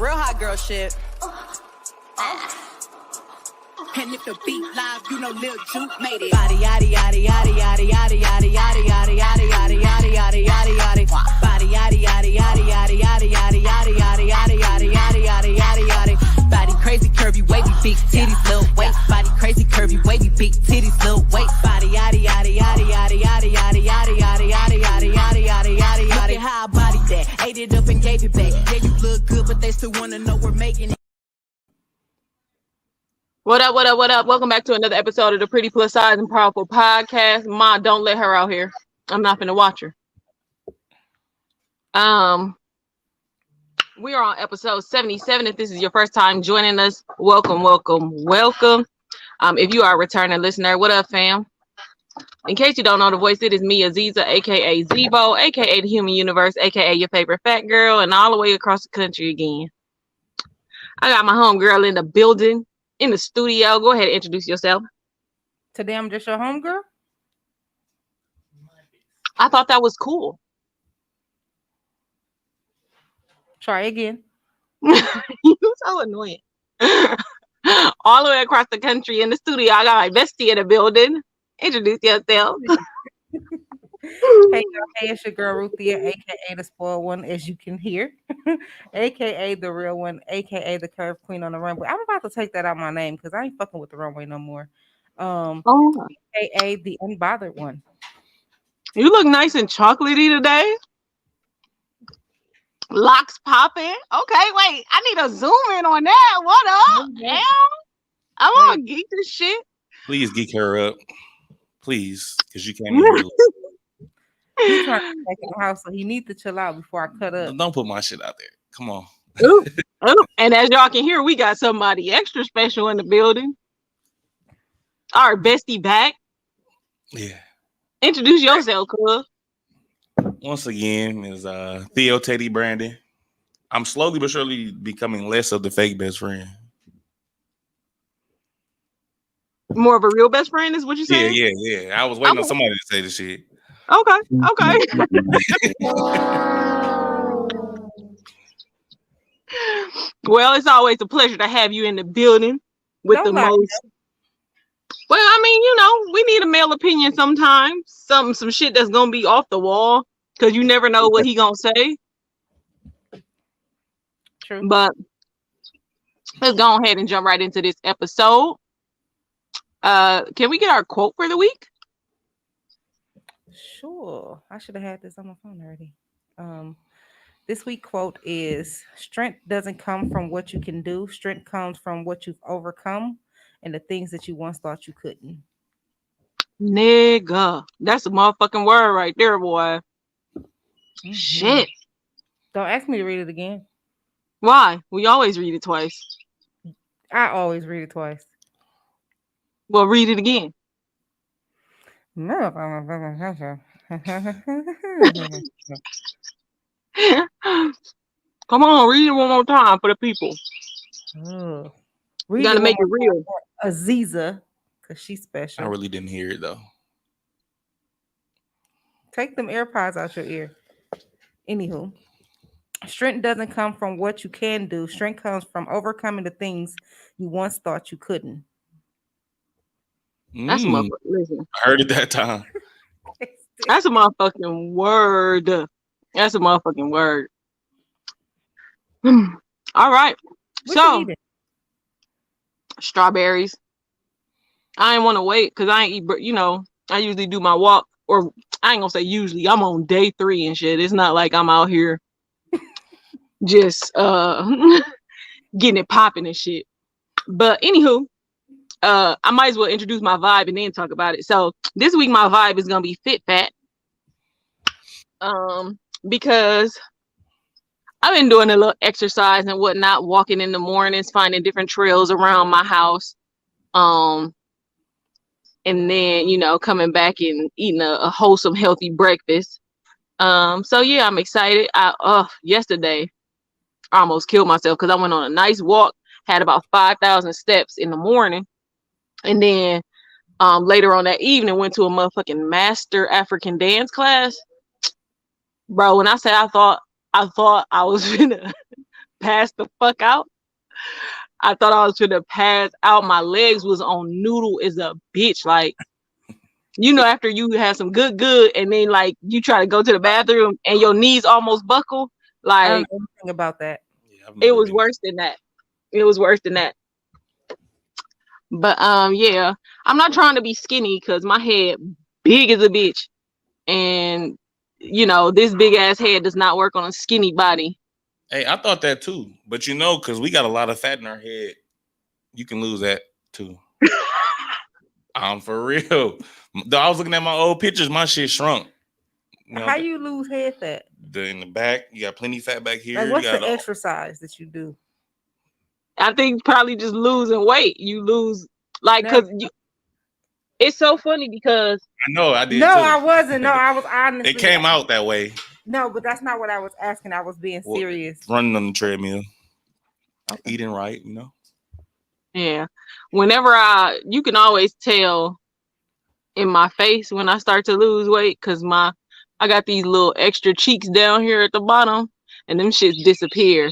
Real hot girl shit. And if the beat live, you know Lil Juke made it. Body yaddy yaddy yaddy yaddy yaddy yaddy yaddy yaddy yaddy yaddy yaddy yaddy yaddy yaddy. Body yaddy yaddy yaddy yaddy yaddy yaddy yaddy yaddy yaddy yaddy yaddy yaddy yaddy yaddy. Body crazy, curvy, wavy, big titties, little waist. Body crazy, curvy, wavy, big titties, little waist. Body yaddy yaddy yaddy yaddy yaddy yaddy yaddy yaddy yaddy yaddy yaddy yaddy yaddy Look yaddy. at how I bodied that, ate it up and gave it back. Yeah, you look good, but they still wanna know we're making it. What up, what up, what up? Welcome back to another episode of the Pretty Plus Size and Powerful Podcast. Ma, don't let her out here. I'm not gonna watch her. We are on episode 77. If this is your first time joining us, welcome, welcome, welcome. If you are a returning listener, what up, fam? In case you don't know the voice, it is me, Aziza, aka Zebo, aka the Human Universe, aka your favorite fat girl, and all the way across the country again. I got my homegirl in the building. In the studio. Go ahead and introduce yourself. Today I'm just your homegirl. I thought that was cool. Try again. You're so annoying. All the way across the country in the studio, I got my bestie in the building. Introduce yourself. Hey, it's your girl Ruthia, aka the spoiled one, as you can hear, aka the real one, aka the curved queen on the runway. I'm about to take that out my name because I ain't fucking with the runway no more. Aka the unbothered one. You look nice and chocolatey today. Locks popping. Okay, wait. I need to zoom in on that. What up? Damn. I'm gonna geek this shit. Please geek her up. Please, because you can't even He's trying to take in the house, so he needs to chill out before I cut up. Don't put my shit out there. Come on. Ooh. And as y'all can hear, we got somebody extra special in the building. Our bestie back. Yeah. Introduce yourself, cuz. Once again, is Theo Teddy Brandon. I'm slowly but surely becoming less of the fake best friend. More of a real best friend is what you saying? Yeah. I was waiting on somebody to say the shit. Okay. Well, it's always a pleasure to have you in the building with the most. Well, I mean, you know, we need a male opinion sometimes. Some shit that's gonna be off the wall because you never know what he gonna say. True. But let's go ahead and jump right into this episode. Can we get our quote for the week? Sure. I should have had this on my phone already. This week quote is: strength doesn't come from what you can do. Strength comes from what you've overcome and the things that you once thought you couldn't. Nigga. That's a motherfucking word right there, boy. Mm-hmm. Shit. Don't ask me to read it again. Why? We always read it twice. I always read it twice. Well, read it again. Come on, read it one more time for the people. You gotta make it real. Aziza, because she's special. I really didn't hear it though. Take them AirPods out your ear. Anywho, strength doesn't come from what you can do. Strength comes from overcoming the things you once thought you couldn't. That's a motherfucking listen. I heard it that time. That's a motherfucking word. That's a motherfucking word. All right. So strawberries. I ain't want to wait because I ain't eat. You know, I usually do my walk, or I ain't gonna say usually. I'm on day 3 and shit. It's not like I'm out here just getting it popping and shit. But anywho. I might as well introduce my vibe and then talk about it. So this week my vibe is gonna be fit fat. Because I've been doing a little exercise and whatnot, walking in the mornings, finding different trails around my house. And then, you know, coming back and eating a wholesome, healthy breakfast. So yeah, I'm excited. Yesterday I almost killed myself because I went on a nice walk, had about 5,000 steps in the morning. And then later on that evening, went to a motherfucking master African dance class. Bro, when I said I thought I was gonna pass the fuck out. I thought I was gonna pass out. My legs was on noodle as a bitch. Like, you know, after you have some good, and then like you try to go to the bathroom and your knees almost buckle. I don't Like, know anything about that. Yeah, I've it never was been. worse than that. It was worse than that. But yeah, I'm not trying to be skinny because my head big as a bitch, and you know this big ass head does not work on a skinny body. Hey, I thought that too, but you know, because we got a lot of fat in our head, you can lose that too. I'm for real. Though I was looking at my old pictures, my shit shrunk. You know, How you lose head fat? in the back, you got plenty fat back here. Like, what's you got the exercise that you do? I think probably just losing weight. You lose like No. because it's so funny because I know I did. No, too. I wasn't. No, I was honestly. It came out that way. No, but that's not what I was asking. I was being Well, serious. Running on the treadmill, Okay. eating right, you know. yeah, whenever you can always tell in my face when I start to lose weight because I got these little extra cheeks down here at the bottom and them shits disappear.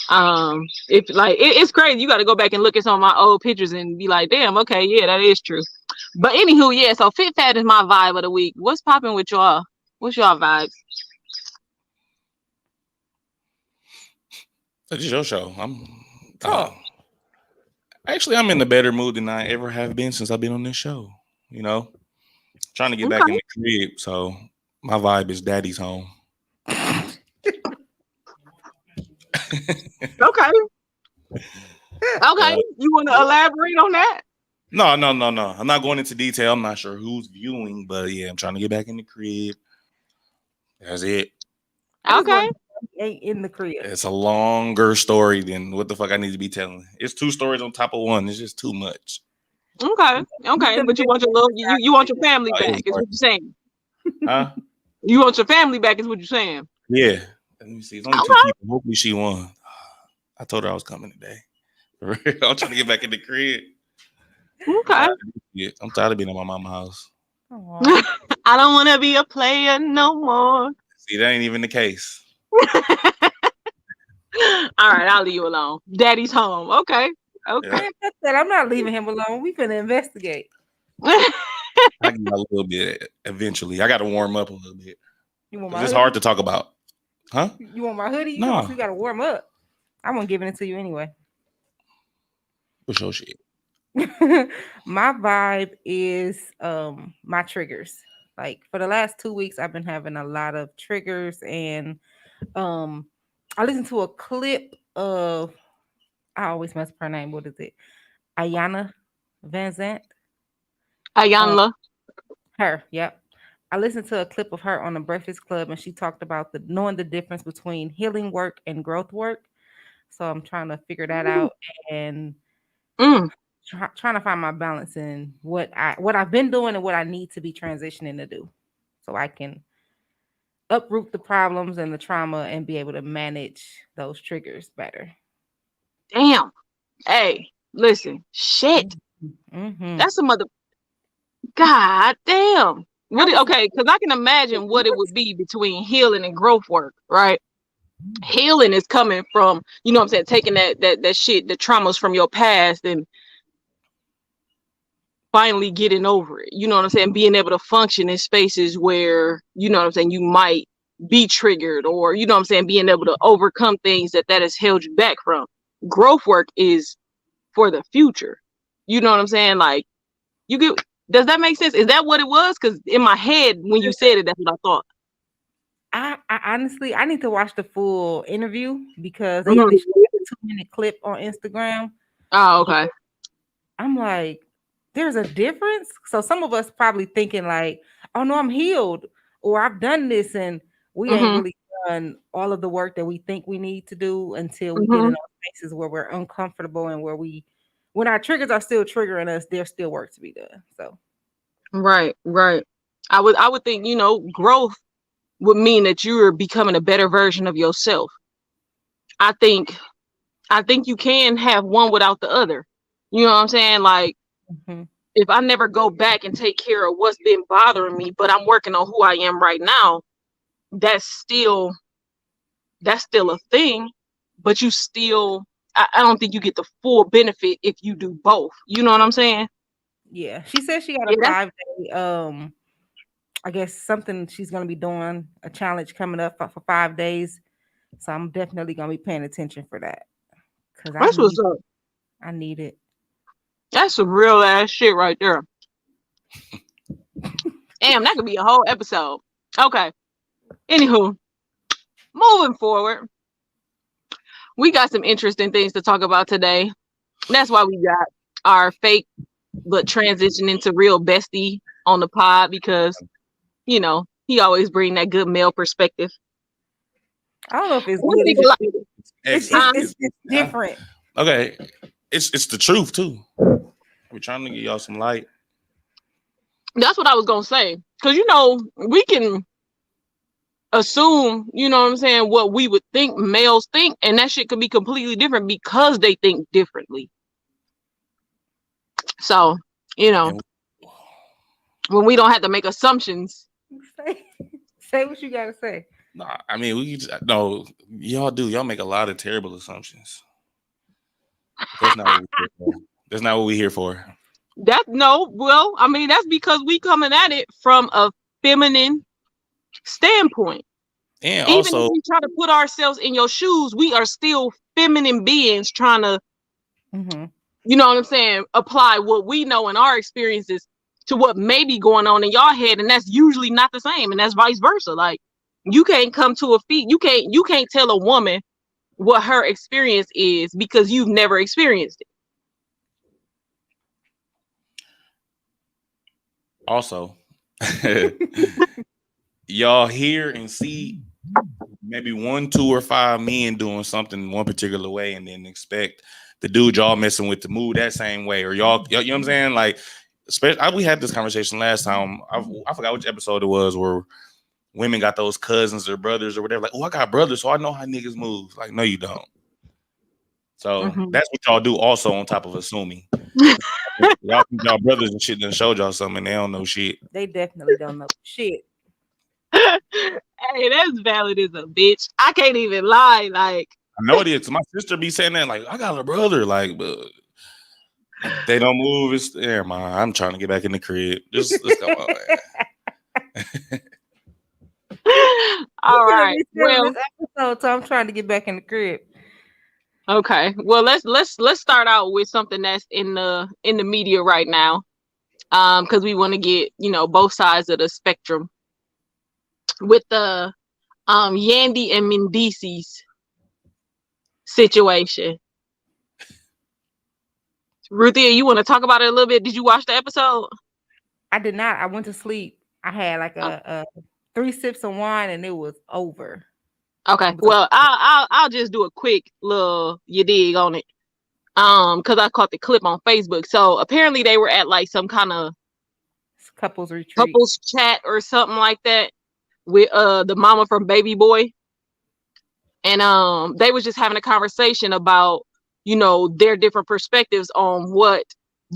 If like it's crazy, you got to go back and look at some of my old pictures and be like, damn, okay, yeah, that is true. But anywho, yeah, so fit fat is my vibe of the week. What's popping with y'all? What's y'all vibes? It's your show. I'm Talk. actually I'm in a better mood than I ever have been since I've been on this show. You know, trying to get back in the crib. So my vibe is daddy's home. Okay. Okay. You want to elaborate on that? No. I'm not going into detail. I'm not sure who's viewing, but yeah, I'm trying to get back in the crib. That's it. Okay. Ain't in the crib. It's a longer story than what the fuck I need to be telling. It's 2 stories on top of one. It's just too much. Okay. Okay. But you want your you want your family back, is what you're saying. Huh? You want your family back, is what you're saying. Yeah. Let me see. It's only 2 people. Hopefully she won. I told her I was coming today. I'm trying to get back in the crib. Okay. Yeah, I'm tired of being at my mama's house. Aw. I don't want to be a player no more. See, that ain't even the case. All right, I'll leave you alone. Daddy's home. Okay. Okay. Yeah. I said I'm not leaving him alone. We finna investigate. I get a little bit eventually. I got to warm up a little bit. You want my It's hoodie? hard to talk about. Huh? You want my hoodie? No. You gotta warm up. I won't give it to you anyway. What's your shit? My vibe is my triggers. Like for the last 2 weeks, I've been having a lot of triggers, and I listened to a clip of, I always mess up her name. What is it? Ayana Van Zant. Ayanla. Her, yep. I listened to a clip of her on the Breakfast Club, and she talked about knowing the difference between healing work and growth work. So I'm trying to figure that out and trying to find my balance in what I've been doing and what I need to be transitioning to do, so I can uproot the problems and the trauma and be able to manage those triggers better. Damn. Hey, listen. Shit. Mm-hmm. That's a mother. God damn. Okay, because I can imagine what it would be between healing and growth work, right? Healing is coming from, you know what I'm saying, taking that shit, the traumas from your past and finally getting over it. You know what I'm saying? Being able to function in spaces where, you know what I'm saying, you might be triggered, or, you know what I'm saying, being able to overcome things that has held you back from. Growth work is for the future. You know what I'm saying? Like, does that make sense? Is that what it was? Because in my head, when you said it, that's what I thought. I honestly, I need to watch the full interview because they usually show a 2-minute clip on Instagram. Oh, okay. I'm like, there's a difference. So some of us probably thinking like, oh no, I'm healed, or I've done this, and we ain't really done all of the work that we think we need to do until we get in those spaces where we're uncomfortable and where when our triggers are still triggering us, there's still work to be done. So right. I would think, you know, growth would mean that you're becoming a better version of yourself. I think you can have one without the other. You know what I'm saying? Like, if I never go back and take care of what's been bothering me, but I'm working on who I am right now, that's still a thing, but you still, I don't think you get the full benefit if you do both. You know what I'm saying? Yeah, she said she got Yeah, a 5-day. I guess something she's gonna be doing a challenge coming up for 5 days. So I'm definitely gonna be paying attention for that because that's what's up. I need it. That's some real ass shit right there. Damn, that could be a whole episode. Okay. Anywho, moving forward, we got some interesting things to talk about today. That's why we got our fake but transition into real bestie on the pod because, you know, he always bring that good male perspective. I don't know if it's One good. thing It's, a lot- it's different. Okay, it's the truth too. We're trying to give y'all some light. That's what I was gonna say. Cause you know, we can assume, you know what I'm saying, what we would think males think, and that shit could be completely different because they think differently. So, you know, when we don't have to make assumptions. Say what you gotta say. Nah, I mean, no, y'all do. Y'all make a lot of terrible assumptions. That's not what we're here for. That's not what we're here for. Well, I mean, that's because we coming at it from a feminine standpoint. And even also, if we try to put ourselves in your shoes, we are still feminine beings trying to, you know what I'm saying, apply what we know in our experiences to what may be going on in your head, and that's usually not the same, and that's vice versa. Like, you can't come to a feat, you can't tell a woman what her experience is because you've never experienced it. Also, y'all hear and see maybe 1, 2, or 5 men doing something one particular way, and then expect the dude y'all messing with to move that same way, or y'all you know what I'm saying? Like, especially, we had this conversation last time. I forgot which episode it was where women got those cousins or brothers or whatever. Like, oh, I got brothers, so I know how niggas move. Like, no, you don't. So that's what y'all do. Also, on top of assuming. Y'all think y'all brothers and shit done showed y'all something, and they don't know shit. They definitely don't know shit. Hey, that's valid as a bitch. I can't even lie. Like, I know it is. My sister be saying that, like, I got a brother, like, but they don't move. It's there, man. I'm trying to get back in the crib. Just let's go on. All right. Well, this episode, so I'm trying to get back in the crib. Okay. Well, let's start out with something that's in the media right now, because we want to get, you know, both sides of the spectrum with the Yandy and Mendeecees situation. Ruthie, you want to talk about it a little bit? Did you watch the episode? I did not. I went to sleep. I had like a 3 sips of wine and it was over. Okay. Well, I'll just do a quick little you dig on it. Because I caught the clip on Facebook. So apparently they were at like some kind of couples retreat, couples chat or something like that with the mama from Baby Boy. And they was just having a conversation about, you know, their different perspectives on what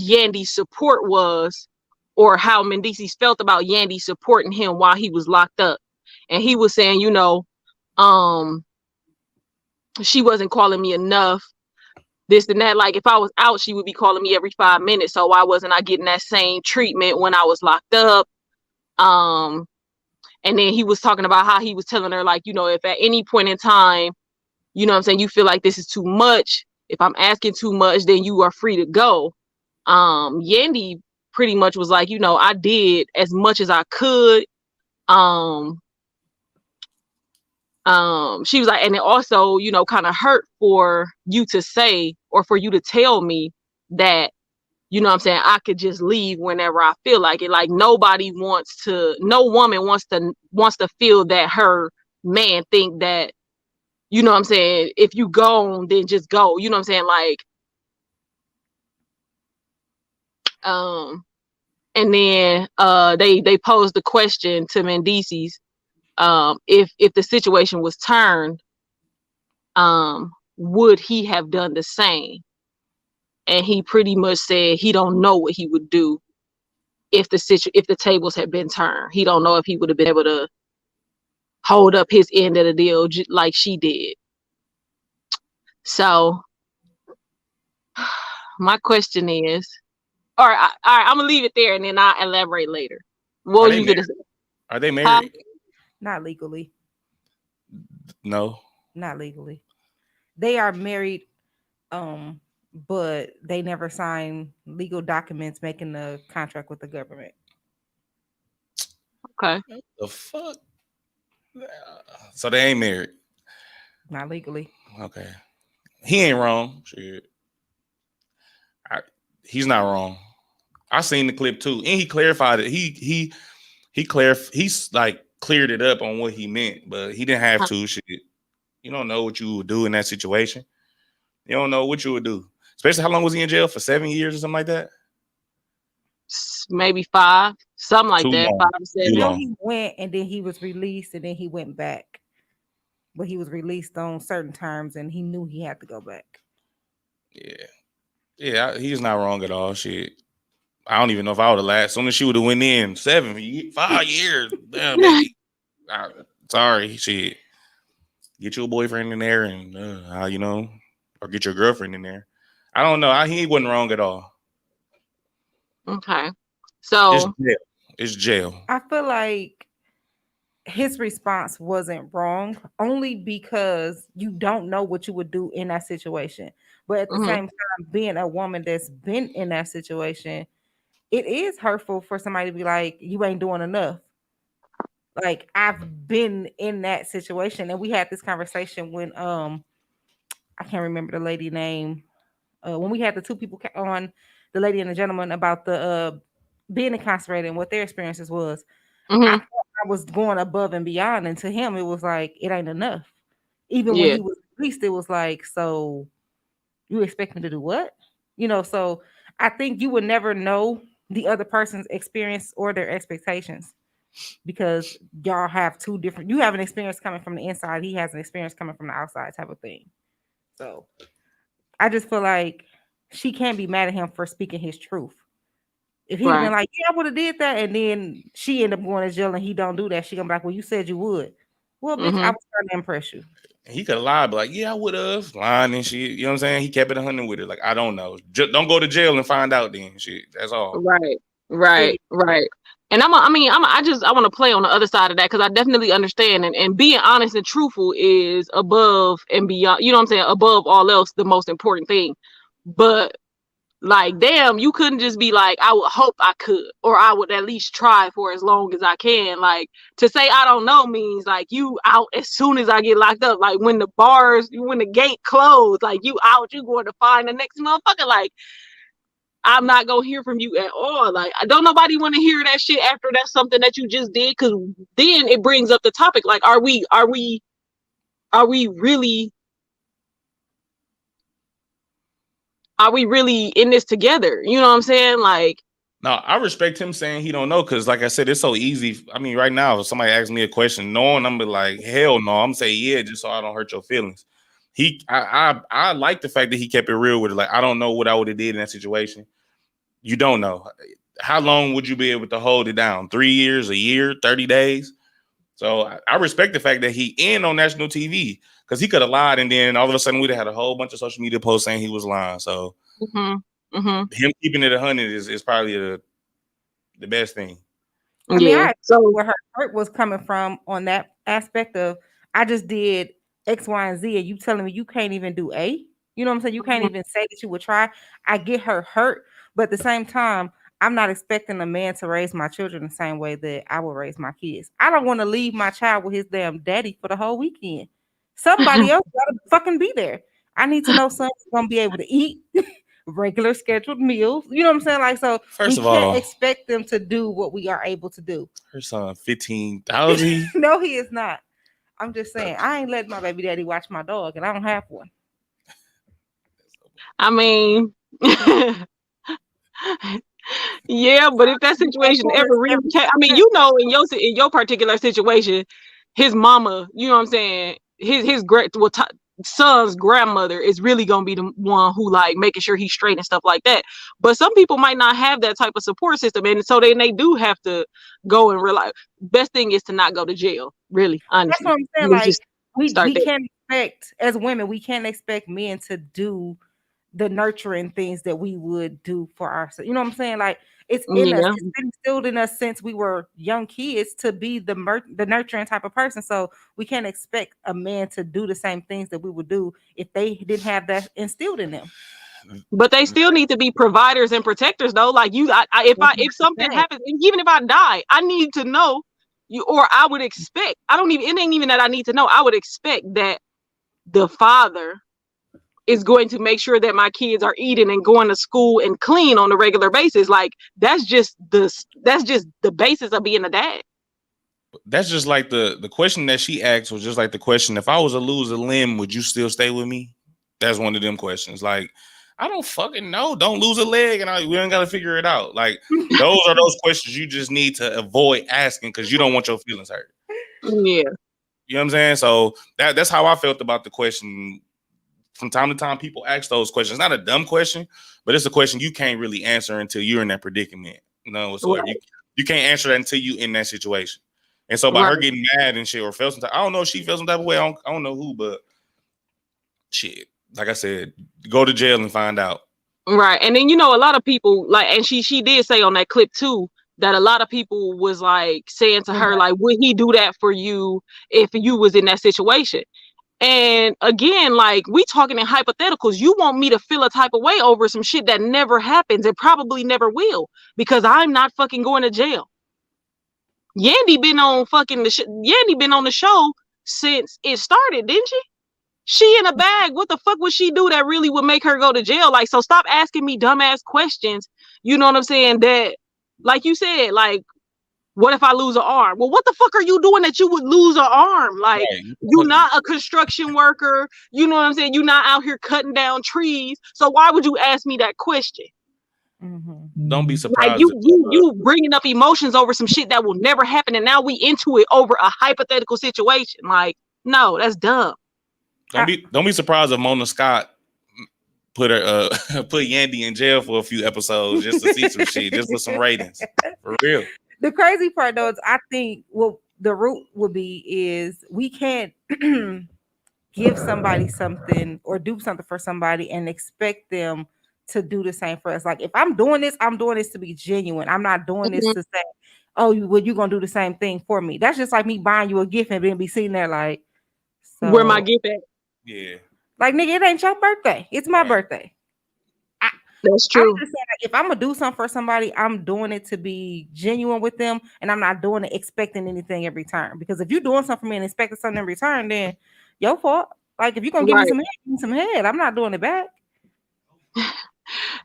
Yandy's support was, or how Mendeecees felt about Yandy supporting him while he was locked up. And he was saying, you know, she wasn't calling me enough, this and that. Like, if I was out, she would be calling me every 5 minutes. So why wasn't I getting that same treatment when I was locked up? And then he was talking about how he was telling her, like, you know, if at any point in time, you know what I'm saying, you feel like this is too much, if I'm asking too much, then you are free to go. Yandy pretty much was like, you know, I did as much as I could. She was like, and it also, you know, kind of hurt for you to say, or for you to tell me that, you know what I'm saying, I could just leave whenever I feel like it. Like, no woman wants to feel that her man think that, you know what I'm saying, if you go, then just go. You know what I'm saying? Like, and then they posed the question to Mendeecees, if the situation was turned, would he have done the same? And he pretty much said he don't know what he would do if the tables had been turned. He don't know if he would have been able to hold up his end of the deal like she did. So my question is, all right, I'm gonna leave it there and then I'll elaborate later. What were you gonna say? Are they married? Not legally. No. Not legally. They are married, but they never signed legal documents making the contract with the government. Okay. What the fuck? So they ain't married. Not legally. Okay. He ain't wrong. Shit. He's not wrong. I seen the clip too, and he clarified it. He's like cleared it up on what he meant, but he didn't have to. Shit. You don't know what you would do in that situation. You don't know what you would do. Especially how long was he in jail for? 7 years or something like that? Maybe 5, something like Too that. long. 5 to 7. No, he went and then he was released and then he went back. But he was released on certain terms and he knew he had to go back. Yeah. Yeah, he's not wrong at all. Shit. I don't even know if I would have lasted. As soon as she would have went in 5 years. Damn, baby. Sorry, shit. Get your boyfriend in there and you know, or get your girlfriend in there. I don't know. He wasn't wrong at all. Okay. So it's jail. I feel like his response wasn't wrong only because you don't know what you would do in that situation. But at the same time, being a woman that's been in that situation, it is hurtful for somebody to be like, you ain't doing enough. Like, I've been in that situation, and we had this conversation when I can't remember the lady name. When we had the 2 people on, the lady and the gentleman, about the being incarcerated and what their experiences was. I thought I was going above and beyond, and to him it was like it ain't enough. Even when he was released, it was like, so you expect me to do what? You know, so I think you would never know the other person's experience or their expectations because y'all have 2 different. You have an experience coming from the inside. He has an experience coming from the outside, type of thing. So I just feel like she can't be mad at him for speaking his truth. If he'd been like, yeah, I would have did that, and then she ended up going to jail and he don't do that, she gonna be like, well, you said you would. Well, bitch, I was trying to impress you. He could have lied, but like, yeah, I would have. Lying and shit. You know what I'm saying? He kept it 100 with her. Like, I don't know. Don't go to jail and find out then. Shit. That's all. Right. And I want to play on the other side of that because I definitely understand and being honest and truthful is above and beyond, you know what I'm saying? Above all else, the most important thing. But like, damn, you couldn't just be like, I would hope I could, or I would at least try for as long as I can. Like, to say I don't know means like you out as soon as I get locked up. Like when the gate closed, like you out, you going to find the next motherfucker. Like, I'm not gonna hear from you at all. Like, I don't nobody want to hear that shit after that's something that you just did, because then it brings up the topic. Like, are we really in this together? You know what I'm saying? Like, no, I respect him saying he don't know, because like I said, it's so easy. I mean, right now, if somebody asks me a question, knowing I'm be like, hell no, I'm saying yeah, just so I don't hurt your feelings. I like the fact that he kept it real with it. Like, I don't know what I would have did in that situation. You don't know. How long would you be able to hold it down? 3 years, a year, 30 days? So I respect the fact that he in on national TV, because he could have lied and then all of a sudden we'd have had a whole bunch of social media posts saying he was lying. So him keeping it 100 is probably the best thing. I mean, so where her hurt was coming from on that aspect of, I just did X, Y, and Z, and you telling me you can't even do A? You know what I'm saying? You can't even say that you would try. I get her hurt, but at the same time, I'm not expecting a man to raise my children the same way that I would raise my kids. I don't want to leave my child with his damn daddy for the whole weekend. Somebody else gotta fucking be there. I need to know someone's gonna be able to eat regular scheduled meals. You know what I'm saying? Like, so first of we can't all, expect them to do what we are able to do. Her son, 15,000. No, he is not. I'm just saying, I ain't letting my baby daddy watch my dog, and I don't have one. I mean, yeah, but if that situation ever I mean, you know, in your particular situation, his mama, you know what I'm saying, his great, well, son's grandmother is really gonna be the one who like making sure he's straight and stuff like that. But some people might not have that type of support system, and so then they do have to go and realize. Best thing is to not go to jail. Really, honestly. That's what I'm saying. You Like just we start there. can't expect as women, we can't expect men to do the nurturing things that we would do for ourselves. You know what I'm saying? Like it's in us. Yeah. It's been instilled in us since we were young kids to be the nurturing type of person. So we can't expect a man to do the same things that we would do if they didn't have that instilled in them. But they still need to be providers and protectors, though. Like you, if something Right. happens, and even if I die, I need to know you, or I would expect. I don't even. It ain't even that I need to know. I would expect that the father is going to make sure that my kids are eating and going to school and clean on a regular basis. Like that's just the basis of being a dad. That's just like the question that she asked was just like the question: if I was to lose a limb, would you still stay with me? That's one of them questions. Like, I don't fucking know. Don't lose a leg, and we ain't got to figure it out. Like, those are those questions you just need to avoid asking because you don't want your feelings hurt. Yeah. You know what I'm saying? So that's how I felt about the question. From time to time, people ask those questions. Not a dumb question, but it's a question you can't really answer until you're in that predicament. No, so Right. you can't answer that until you in that situation. And so by her getting mad and shit or felt some type, I don't know if she feels some type of way. I don't know who, but shit. Like I said, go to jail and find out. Right. And then, a lot of people like, and she did say on that clip too, that a lot of people was like saying to her, like, would he do that for you if you was in that situation? And again, like we talking in hypotheticals, you want me to feel a type of way over some shit that never happens and probably never will, because I'm not fucking going to jail. Yandy been on the show since it started, didn't she? She in a bag. What the fuck would she do that really would make her go to jail? Like, so stop asking me dumbass questions. You know what I'm saying? That, like you said, like, what if I lose an arm? Well, what the fuck are you doing that you would lose an arm? Like, you're not a construction worker. You know what I'm saying? You're not out here cutting down trees. So why would you ask me that question? Don't be surprised. Like you bringing up emotions over some shit that will never happen, and now we into it over a hypothetical situation. Like, no, that's dumb. Don't be surprised if Mona Scott put Yandy in jail for a few episodes just to see some shit, just for some ratings. For real. The crazy part though is I think what the root would be is we can't give somebody something or do something for somebody and expect them to do the same for us. Like if I'm doing this to be genuine. I'm not doing this to say, oh, you gonna do the same thing for me. That's just like me buying you a gift and then be sitting there like, so, where my gift at? Yeah. Like, nigga, it ain't your birthday. It's my birthday. That's true. I'm just saying, if I'm gonna do something for somebody, I'm doing it to be genuine with them, and I'm not doing it expecting anything in return. Because if you're doing something for me and expecting something in return, then your fault. Like if you're gonna give me some head, I'm not doing it back.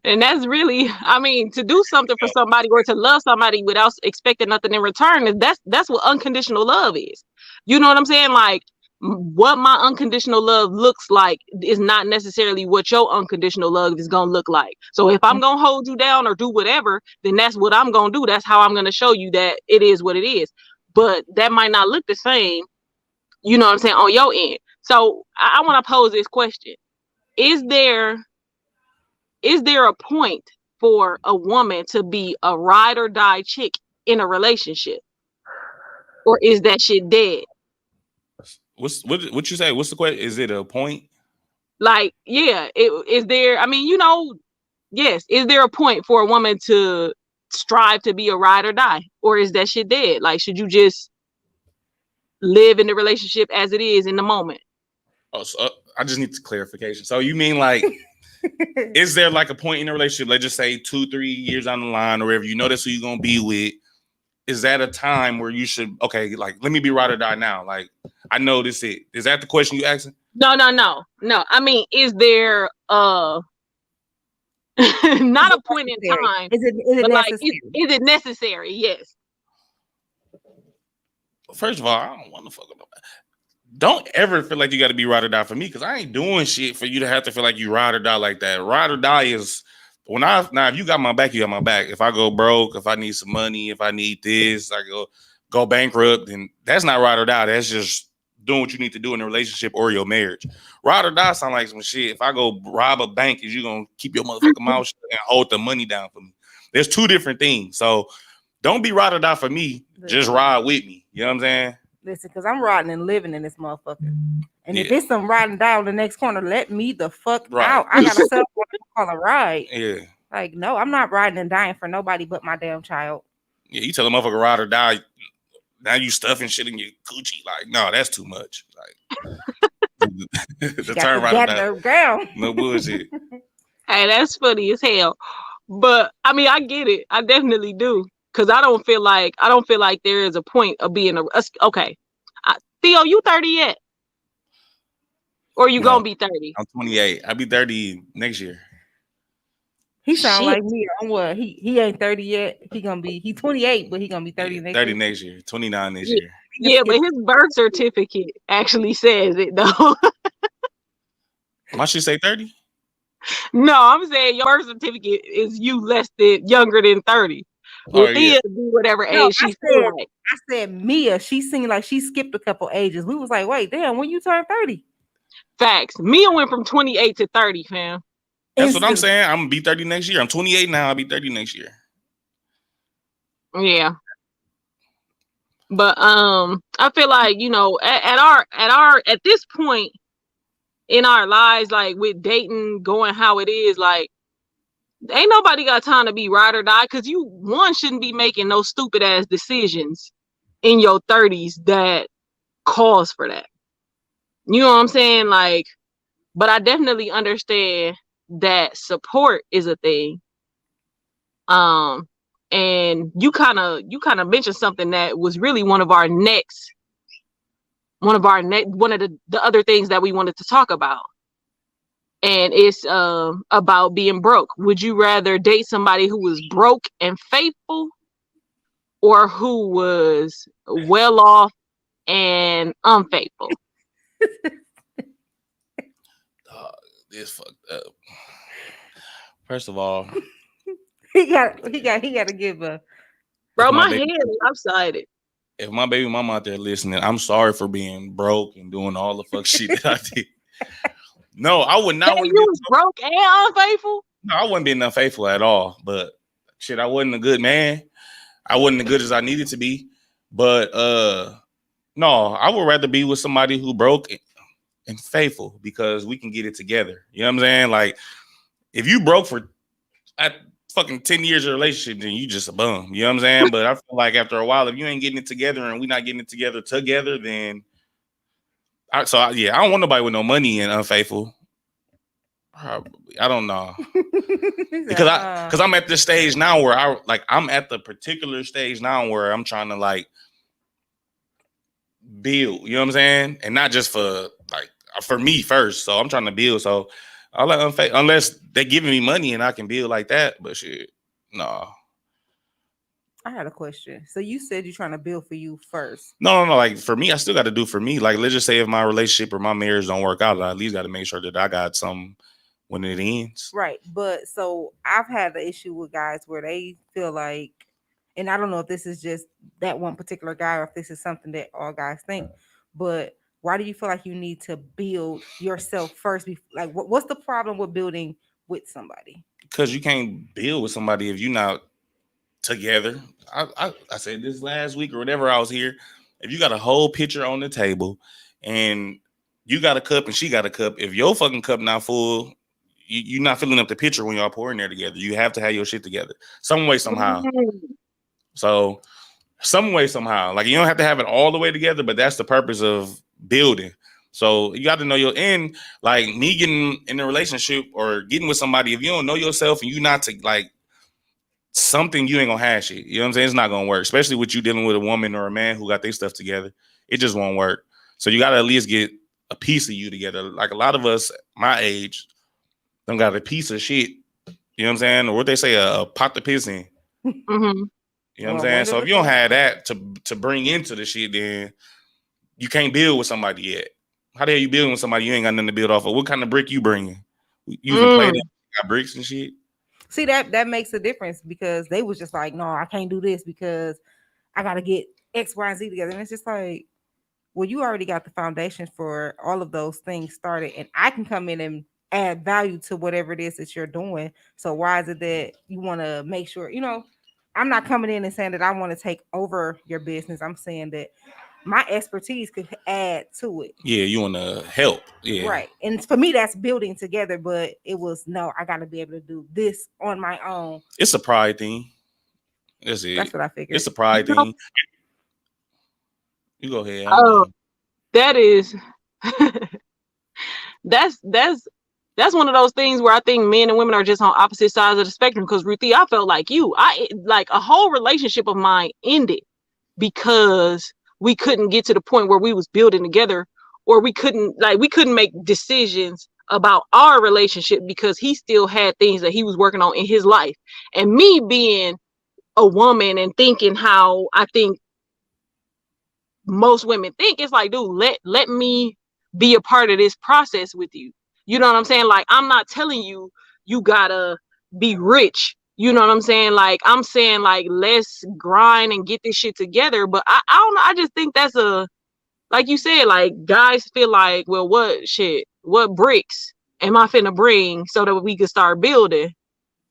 And that's really, I mean, to do something for somebody or to love somebody without expecting nothing in return, that's what unconditional love is. You know what I'm saying? Like, what my unconditional love looks like is not necessarily what your unconditional love is gonna look like. So if I'm gonna hold you down or do whatever, then that's what I'm gonna do. That's how I'm gonna show you that it is what it is. But that might not look the same, you know what I'm saying, on your end. So I want to pose this question. Is there a point for a woman to be a ride or die chick in a relationship? Or is that shit dead? What you say? What's the question? Is it a point? Like, yeah, is there, I mean, yes, is there a point for a woman to strive to be a ride or die? Or is that shit dead? Like, should you just live in the relationship as it is in the moment? Oh, so I just need clarification. So you mean like, is there like a point in the relationship, let's just say 2-3 years down the line, or whatever, you know that's who you're gonna be with? Is that a time where you should, okay, like, let me be ride or die now? Like, I know this it. Is that the question you asking? No. I mean, is there not a point in time? Is it necessary? Like, is it necessary? Yes. First of all, I don't want to fuck with nobody. Don't ever feel like you got to be ride or die for me, because I ain't doing shit for you to have to feel like you ride or die like that. Ride or die is now if you got my back, you got my back. If I go broke, if I need some money, if I need this, I go bankrupt, then that's not ride or die. That's just doing what you need to do in a relationship or your marriage. Ride or die sound like some shit. If I go rob a bank, is you gonna keep your motherfucking mouth shut and hold the money down for me? There's two different things. So don't be ride or die for me. Just ride with me. You know what I'm saying? Listen, because I'm riding and living in this motherfucker. And if Yeah. it's some riding down the next corner, let me the fuck Right. out. I gotta settle for what you call a ride. Yeah. Like, no, I'm not riding and dying for nobody but my damn child. Yeah, you tell a motherfucker ride or die. Now you stuffing shit in your coochie. Like, no, that's too much. Like, the turn right Got down. No bullshit. Hey, that's funny as hell. But I mean, I get it. I definitely do. Cause I don't feel like there is a point of being okay. Theo, you 30 yet? Or you gonna be 30? I'm 28. I'll be 30 next year. He sound Shit. like me. On what? He ain't 30 yet. He 28, but he gonna be 30 next 30 year. next year. 29 next Yeah. year. Yeah, but his birth certificate actually says it though. Why should say 30? No, I'm saying your birth certificate is you younger than 30. Oh, Well, yeah. Thea do whatever age No, she feel like. I said Mia. She seemed like she skipped a couple ages. We was like, wait, damn, when you turn 30? Facts. Mia went from 28 to 30, fam. That's what I'm saying. I'm gonna be 30 next year. I'm 28 now. I'll be 30 next year. Yeah. But I feel like, you know, at this point in our lives, like with dating going how it is, like ain't nobody got time to be ride or die, because you shouldn't be making no stupid ass decisions in your 30s that cause for that. You know what I'm saying? Like, but I definitely understand that support is a thing. And you kind of mentioned something that was really one of the other things that we wanted to talk about. And it's about being broke. Would you rather date somebody who was broke and faithful, or who was well off and unfaithful? This fucked up. First of all, he got to give a. Bro, my baby- head is lopsided. if my baby mama out there listening, I'm sorry for being broke and doing all the fuck shit that I did. No, I would not. Hey, you was broke and unfaithful? No, I wasn't being unfaithful at all. But shit, I wasn't a good man. I wasn't as good as I needed to be. But no, I would rather be with somebody who broke and faithful, because we can get it together. You know what I'm saying? Like, if you broke for at fucking 10 years of relationship, then you just a bum. You know what I'm saying? But I feel like after a while, if you ain't getting it together and we not getting it together, then I don't want nobody with no money and unfaithful. Probably. I don't know. Because I'm at this stage now where I'm at the particular stage now where I'm trying to like build, you know what I'm saying? And not just for me first. So I'm trying to build. So I'll let unless they giving me money and I can build like that. But shit, no. I had a question. So you said you're trying to build for you first. No. Like for me, I still got to do for me. Like, let's just say if my relationship or my marriage don't work out, I at least got to make sure that I got some when it ends. Right. But so I've had the issue with guys where they feel like, and I don't know if this is just that one particular guy or if this is something that all guys think, but why do you feel like you need to build yourself first? Like, what's the problem with building with somebody? Because you can't build with somebody if you're not together. I said this last week or whatever I was here. If you got a whole pitcher on the table and you got a cup and she got a cup, if your fucking cup not full, you're not filling up the pitcher when y'all pouring there together. You have to have your shit together some way, somehow. So some way, somehow. Like, you don't have to have it all the way together, but that's the purpose of building. So you got to know your end. Like, me getting in a relationship or getting with somebody, if you don't know yourself and you not to like something, you ain't gonna have shit. You know what I'm saying? It's not gonna work, especially with you dealing with a woman or a man who got their stuff together. It just won't work. So you got to at least get a piece of you together. Like, a lot of us my age don't got a piece of shit. You know what I'm saying? Or what they say, a pot to piss in. Mm-hmm. You know what I'm saying? So if you don't have that to bring into the shit, then you can't build with somebody yet. How the hell you building with somebody you ain't got nothing to build off of? What kind of brick you bringing? You can play that, got bricks and shit. See, that makes a difference, because they was just like, no, I can't do this because I got to get X, Y, and Z together. And it's just like, well, you already got the foundation for all of those things started, and I can come in and add value to whatever it is that you're doing. So why is it that you want to make sure, I'm not coming in and saying that I want to take over your business. I'm saying that my expertise could add to it. Yeah, you want to help. Yeah. Right. And for me, that's building together, but it was, no, I got to be able to do this on my own. It's a pride thing. That's it. That's what I figured. It's a pride thing. You go ahead. That is that's one of those things where I think men and women are just on opposite sides of the spectrum. Because Ruthie, I felt like you. I like a whole relationship of mine ended because we couldn't get to the point where we was building together, or we couldn't make decisions about our relationship because he still had things that he was working on in his life. And me being a woman and thinking how I think most women think, it's like, dude, let me be a part of this process with you. You know what I'm saying? Like, I'm not telling you gotta be rich. You know what I'm saying? Like, I'm saying, like, let's grind and get this shit together. But I don't know. I just think that's like you said, like, guys feel like, well, what bricks am I finna bring so that we can start building?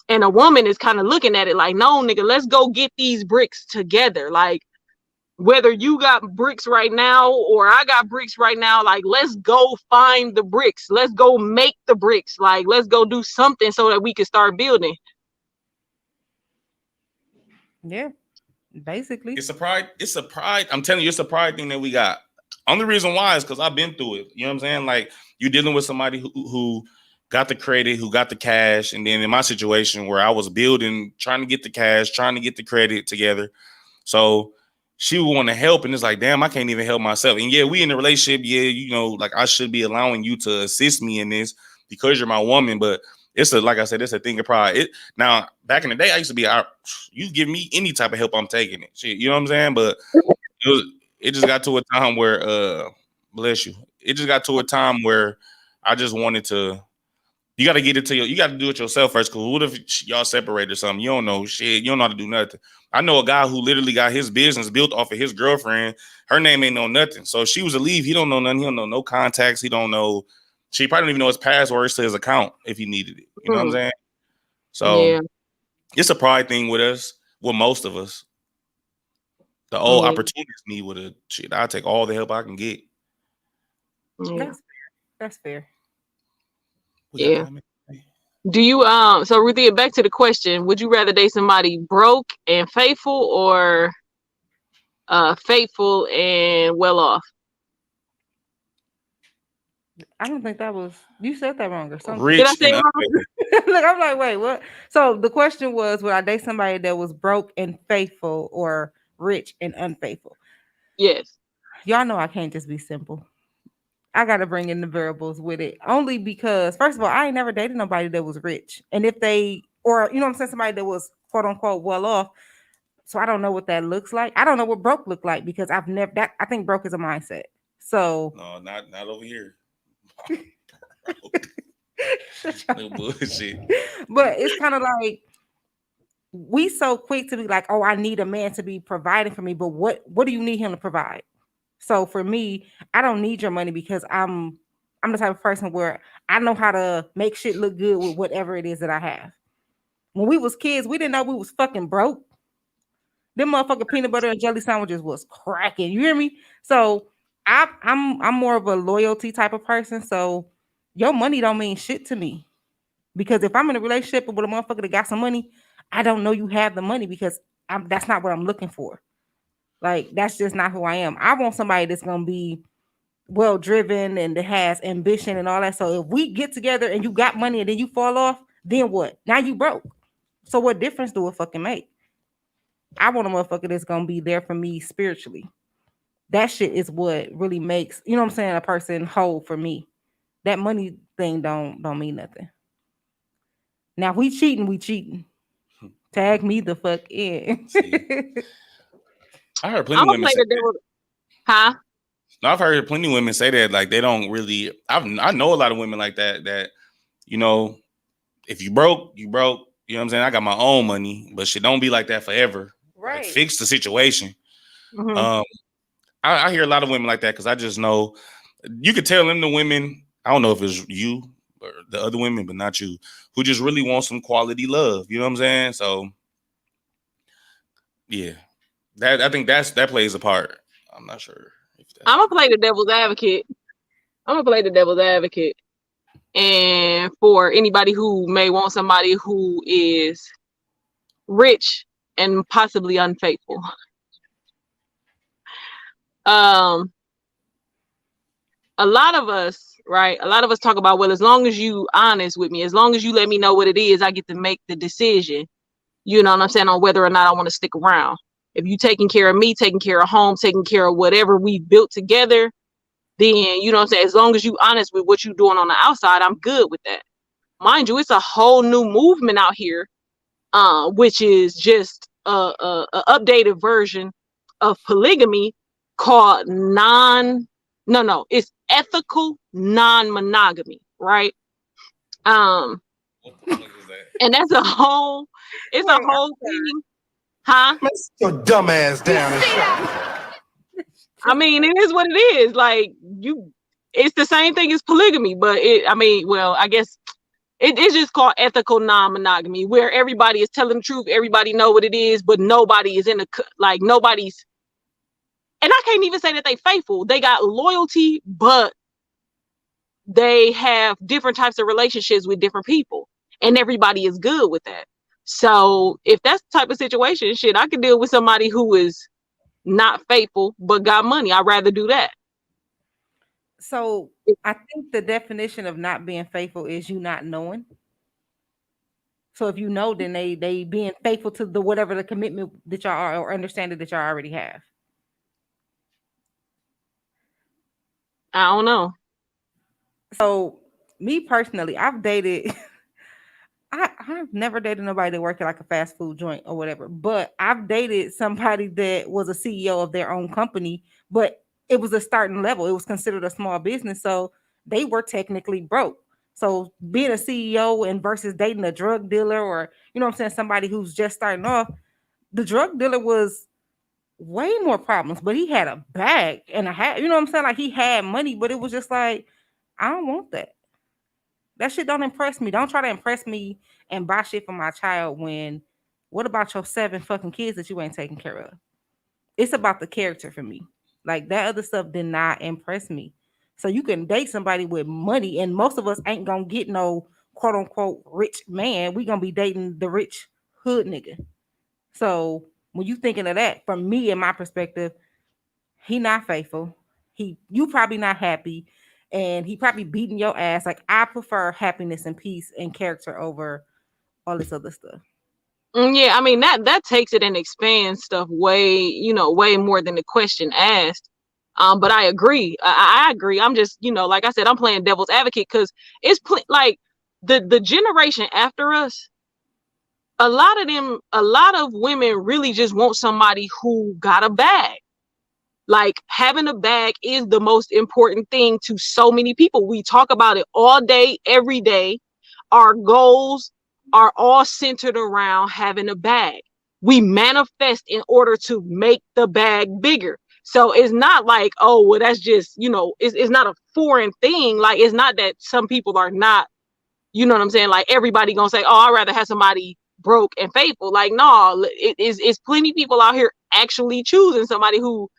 And a woman is kind of looking at it like, no, nigga, let's go get these bricks together. Like, whether you got bricks right now or I got bricks right now, like, let's go find the bricks. Let's go make the bricks. Like, let's go do something so that we can start building. Yeah, basically. It's a pride. I'm telling you, it's a pride thing that we got. Only reason why is because I've been through it. You know what I'm saying? Like, you're dealing with somebody who got the credit, who got the cash. And then in my situation where I was building, trying to get the cash, trying to get the credit together. So she would want to help, and it's like, damn, I can't even help myself. And yeah, we in a relationship. Yeah, like, I should be allowing you to assist me in this because you're my woman. But like I said, it's a thing of pride. Now, back in the day, I used to be, you give me any type of help, I'm taking it. Shit, you know what I'm saying? But it just got to a time where, bless you. It just got to a time where I just wanted to. You got to get it you got to do it yourself first. Because what if y'all separate or something? You don't know shit. You don't know how to do nothing. I know a guy who literally got his business built off of his girlfriend. Her name ain't know nothing. So she was to leave. He don't know nothing. He don't know no contacts. He don't know. She probably don't even know his passwords to his account if he needed it. You know what I'm saying? So yeah. It's a pride thing with us, with most of us. The old opportunist me with a shit. I'll take all the help I can get. Yeah. That's fair. Yeah. Do you so Ruthie, back to the question, would you rather date somebody broke and faithful or faithful and well off? I don't think that was, you said that wrong or something. Rich. Did I say it wrong? Look, I'm like, wait, what? So the question was, would I date somebody that was broke and faithful or rich and unfaithful? Yes. Y'all know I can't just be simple. I got to bring in the variables with it, only because, first of all, I ain't never dated nobody that was rich. And if they, or, you know what I'm saying, somebody that was quote unquote well off. So I don't know what that looks like. I don't know what broke look like because I've never, I think broke is a mindset. So. No, not over here. No bullshit. But it's kind of like, we so quick to be like, oh, I need a man to be providing for me. But what do you need him to provide? So for me, I don't need your money because I'm the type of person where I know how to make shit look good with whatever it is that I have. When we was kids, we didn't know we was fucking broke. Them motherfucking peanut butter and jelly sandwiches was cracking. You hear me? So I'm more of a loyalty type of person. So your money don't mean shit to me. Because if I'm in a relationship with a motherfucker that got some money, I don't know you have the money because that's not what I'm looking for. Like, that's just not who I am. I want somebody that's going to be well-driven and that has ambition and all that. So if we get together and you got money and then you fall off, then what? Now you broke. So what difference do it fucking make? I want a motherfucker that's going to be there for me spiritually. That shit is what really makes, you know what I'm saying, a person whole for me. That money thing don't mean nothing. Now, we cheating. Tag me the fuck in. I heard plenty of women say that. Huh? No, I've heard plenty of women say that, like, they don't really. I know a lot of women like that. That, you know, if you broke, you broke. You know what I'm saying? I got my own money, but shit don't be like that forever. Right. Like, fix the situation. Mm-hmm. I hear a lot of women like that because I just know you could tell them the women. I don't know if it's you or the other women, but not you, who just really want some quality love. You know what I'm saying? So yeah, I think that plays a part. I'm not sure. I'm gonna play the devil's advocate. And for anybody who may want somebody who is rich and possibly unfaithful. A lot of us, right? A lot of us talk about, well, as long as you honest with me, as long as you let me know what it is, I get to make the decision. You know what I'm saying, on whether or not I want to stick around. If you taking care of me, taking care of home, taking care of whatever we built together, then, you know what I'm saying, as long as you honest with what you're doing on the outside, I'm good with that. Mind you, it's a whole new movement out here, which is just a updated version of polygamy called it's ethical non-monogamy, right? And that's a whole thing. Huh? Sit your dumb ass down and I mean, it is what it is. Like, it's the same thing as polygamy, but I guess it's just called ethical non-monogamy, where everybody is telling the truth, everybody know what it is, but nobody is nobody's, and I can't even say that they faithful. They got loyalty, but they have different types of relationships with different people, and everybody is good with that. So if that's the type of situation, shit, I can deal with somebody who is not faithful but got money. I'd rather do that. So I think the definition of not being faithful is you not knowing. So if you know, then they being faithful to the whatever the commitment that y'all are, or understanding that y'all already have. I don't know. So me personally, I've dated. I've never dated nobody that worked at like a fast food joint or whatever, but I've dated somebody that was a CEO of their own company, but it was a starting level. It was considered a small business, so they were technically broke. So being a CEO and versus dating a drug dealer, or, you know what I'm saying, somebody who's just starting off, the drug dealer was way more problems, but he had a bag and a hat. You know what I'm saying? Like, he had money, but it was just like, I don't want that. That shit don't impress me. Don't try to impress me and buy shit for my child when, what about your 7 fucking kids that you ain't taking care of? It's about the character for me. Like, that other stuff did not impress me. So you can date somebody with money, and most of us ain't gonna get no quote unquote rich man. We gonna be dating the rich hood nigga. So when you thinking of that, from me and my perspective, he not faithful. You probably not happy. And he probably beating your ass. Like, I prefer happiness and peace and character over all this other stuff. Yeah, I mean, that takes it and expands stuff way more than the question asked. But I agree. I agree. I'm just, like I said, I'm playing devil's advocate because it's like the generation after us. A lot of women really just want somebody who got a bag. Like, having a bag is the most important thing to so many people. We talk about it all day, every day. Our goals are all centered around having a bag. We manifest in order to make the bag bigger. So it's not like, oh, well, that's just, it's not a foreign thing. Like, it's not that some people are not, you know what I'm saying? Like, everybody gonna say, oh, I'd rather have somebody broke and faithful. Like, no, it's plenty of people out here actually choosing somebody who.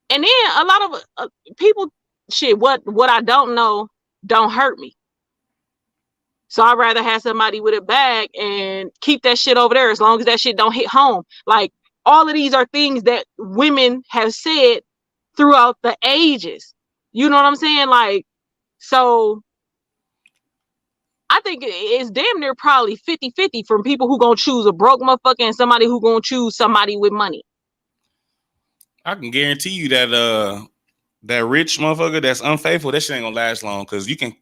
And then a lot of people, shit, what I don't know don't hurt me. So I'd rather have somebody with a bag and keep that shit over there as long as that shit don't hit home. Like, all of these are things that women have said throughout the ages. You know what I'm saying? Like, so I think it's damn near probably 50-50 from people who gonna choose a broke motherfucker and somebody who gonna choose somebody with money. I can guarantee you that that rich motherfucker that's unfaithful, that shit ain't gonna last long, because you can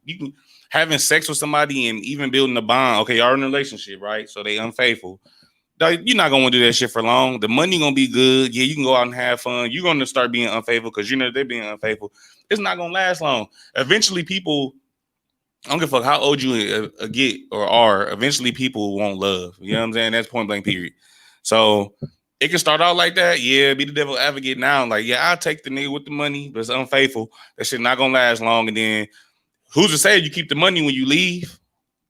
having sex with somebody and even building a bond. Okay, y'all in a relationship, right? So they unfaithful. You're not gonna want to do that shit for long. The money gonna be good. Yeah, you can go out and have fun. You're gonna start being unfaithful because you know they're being unfaithful. It's not gonna last long. Eventually, people, I don't give a fuck how old you get or are. Eventually, people won't love. You know what I'm saying? That's point blank period. So it can start out like that. Yeah, be the devil advocate now. Like, yeah, I'll take the nigga with the money, but it's unfaithful. That shit not gonna last long. And then who's to say you keep the money when you leave?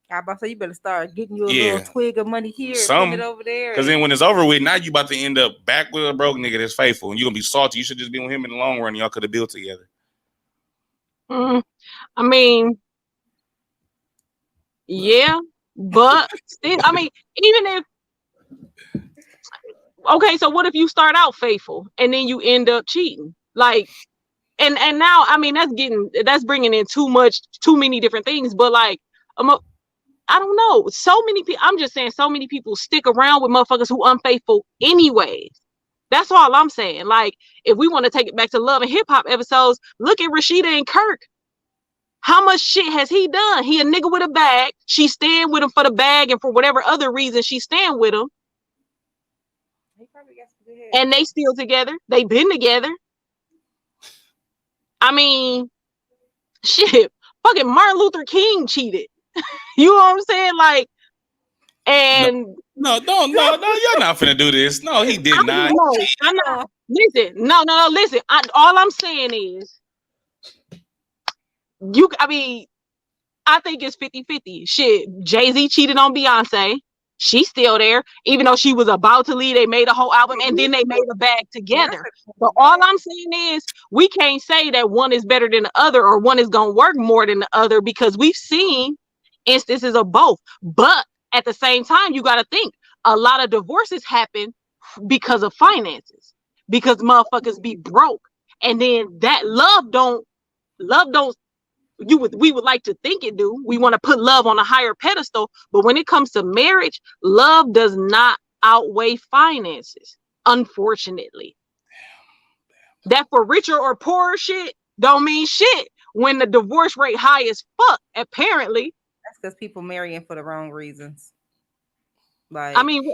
I about to say you better start getting you a Yeah. little twig of money here, Some, putting it over there. Because then when it's over with, now you about to end up back with a broke nigga that's faithful, and you're gonna be salty. You should just be with him in the long run. Y'all could have built together. I mean, yeah, but still, I mean, even if okay, so what if you start out faithful and then you end up cheating? Like, and now, I mean, that's bringing in too many different things. But like, I don't know. So many people. I'm just saying, so many people stick around with motherfuckers who unfaithful anyways. That's all I'm saying. Like, if we want to take it back to Love and Hip Hop episodes, look at Rashida and Kirk. How much shit has he done? He a nigga with a bag. She stand with him for the bag and for whatever other reason she stand with him. And they still together. They been together. I mean, shit. Fucking Martin Luther King cheated. You know what I'm saying? Like, and no, you're not finna do this. No, he did not. I'm not. Listen, no. Listen, all I'm saying is, I mean, I think it's 50-50. Shit, Jay-Z cheated on Beyonce. She's still there, even though she was about to leave. They made a whole album and then they made a bag together. But all I'm saying is, we can't say that one is better than the other or one is gonna work more than the other, because we've seen instances of both. But at the same time, you got to think a lot of divorces happen because of finances, because motherfuckers be broke, and then that we would like to think it do. We want to put love on a higher pedestal, but when it comes to marriage, love does not outweigh finances, unfortunately. That for richer or poorer shit don't mean shit when the divorce rate high as fuck, apparently. That's because people marrying for the wrong reasons. Like, I mean,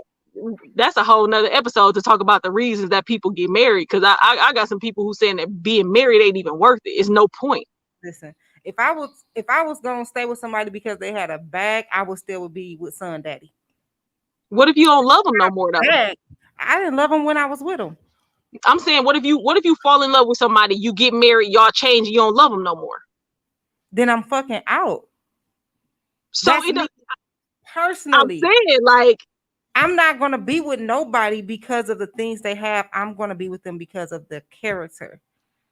that's a whole nother episode to talk about the reasons that people get married. Because I got some people who saying that being married ain't even worth it. It's no point. Listen, if I was gonna stay with somebody because they had a bag, I would still be with Son Daddy. What if you don't love them no more though? I didn't love him when I was with him. I'm saying, what if you fall in love with somebody, you get married, y'all change, you don't love them no more? Then I'm fucking out. So personally, I'm saying, like, I'm not gonna be with nobody because of the things they have. I'm gonna be with them because of the character.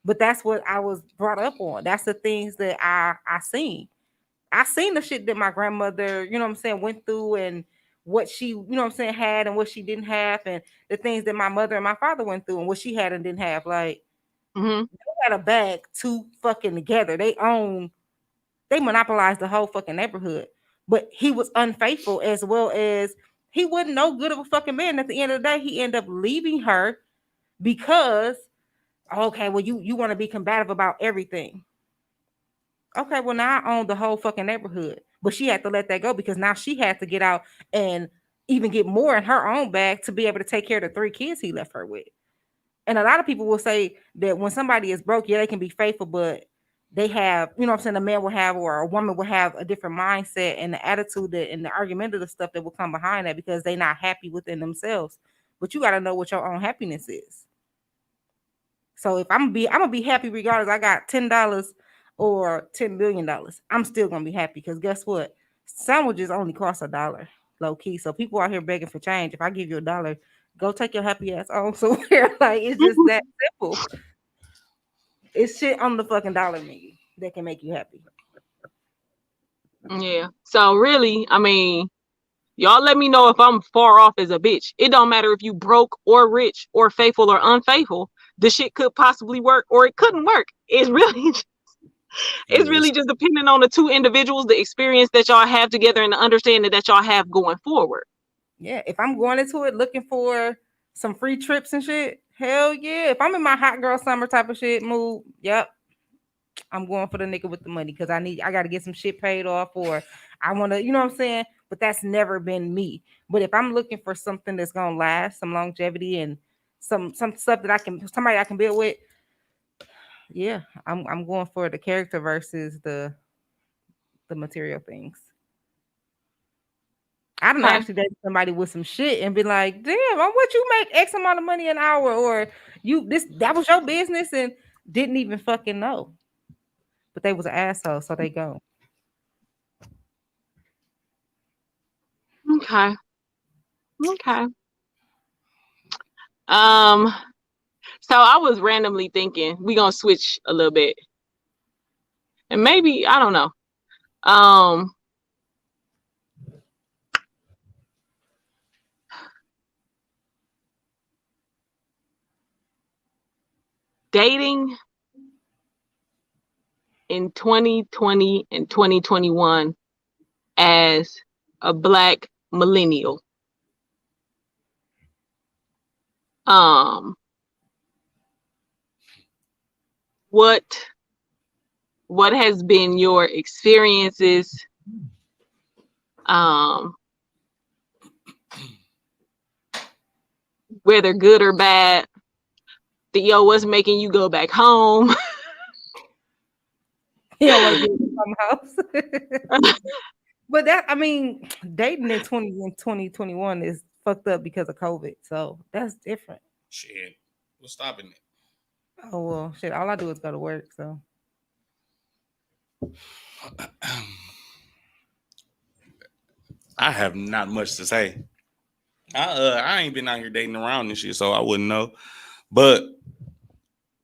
But that's what I was brought up on. That's the things that I seen. I seen the shit that my grandmother, you know what I'm saying, went through, and what she, you know what I'm saying, had and what she didn't have, and the things that my mother and my father went through and what she had and didn't have. Like, they had a bag too fucking together. They monopolized the whole fucking neighborhood. But he was unfaithful, as well as he wasn't no good of a fucking man. At the end of the day, he ended up leaving her because, okay, well, you want to be combative about everything. Okay, well, now I own the whole fucking neighborhood. But she had to let that go because now she had to get out and even get more in her own bag to be able to take care of the 3 kids he left her with. And a lot of people will say that when somebody is broke, yeah, they can be faithful, but they have, you know what I'm saying, a man will have, or a woman will have a different mindset and the attitude and the argumentative stuff that will come behind that because they're not happy within themselves. But you got to know what your own happiness is. So if I'm gonna be happy regardless. I got $10 or $10 million. I'm still gonna be happy because guess what? Sandwiches only cost $1, low key. So people out here begging for change. If I give you $1, go take your happy ass on somewhere. Like, it's just that simple. It's shit on the fucking dollar menu that can make you happy. Yeah. So really, I mean, y'all let me know if I'm far off as a bitch. It don't matter if you broke or rich or faithful or unfaithful. The shit could possibly work or it couldn't work. It's really just depending on the 2 individuals, the experience that y'all have together, and the understanding that y'all have going forward. Yeah, if I'm going into it looking for some free trips and shit, hell yeah. If I'm in my hot girl summer type of shit mood, yep, I'm going for the nigga with the money because I got to get some shit paid off, or I want to, you know what I'm saying? But that's never been me. But if I'm looking for something that's gonna last, some longevity and some stuff that somebody I can build with, yeah, I'm going for the character versus the material things. I don't know, actually date somebody with some shit and be like, damn, on what you make X amount of money an hour, or that was your business, and didn't even fucking know. But they was an asshole, so they go. Okay. So I was randomly thinking we gonna switch a little bit, and maybe I don't know. Dating in 2020 and 2021 as a Black millennial. What has been your experiences? Whether good or bad. Theo, what's making you go back home? He don't want to be in some house. But dating in 2021 is fucked up because of COVID. So that's different. Shit. What's stopping it? Oh well, shit. All I do is go to work. So I have not much to say. I ain't been out here dating around and shit, so I wouldn't know. But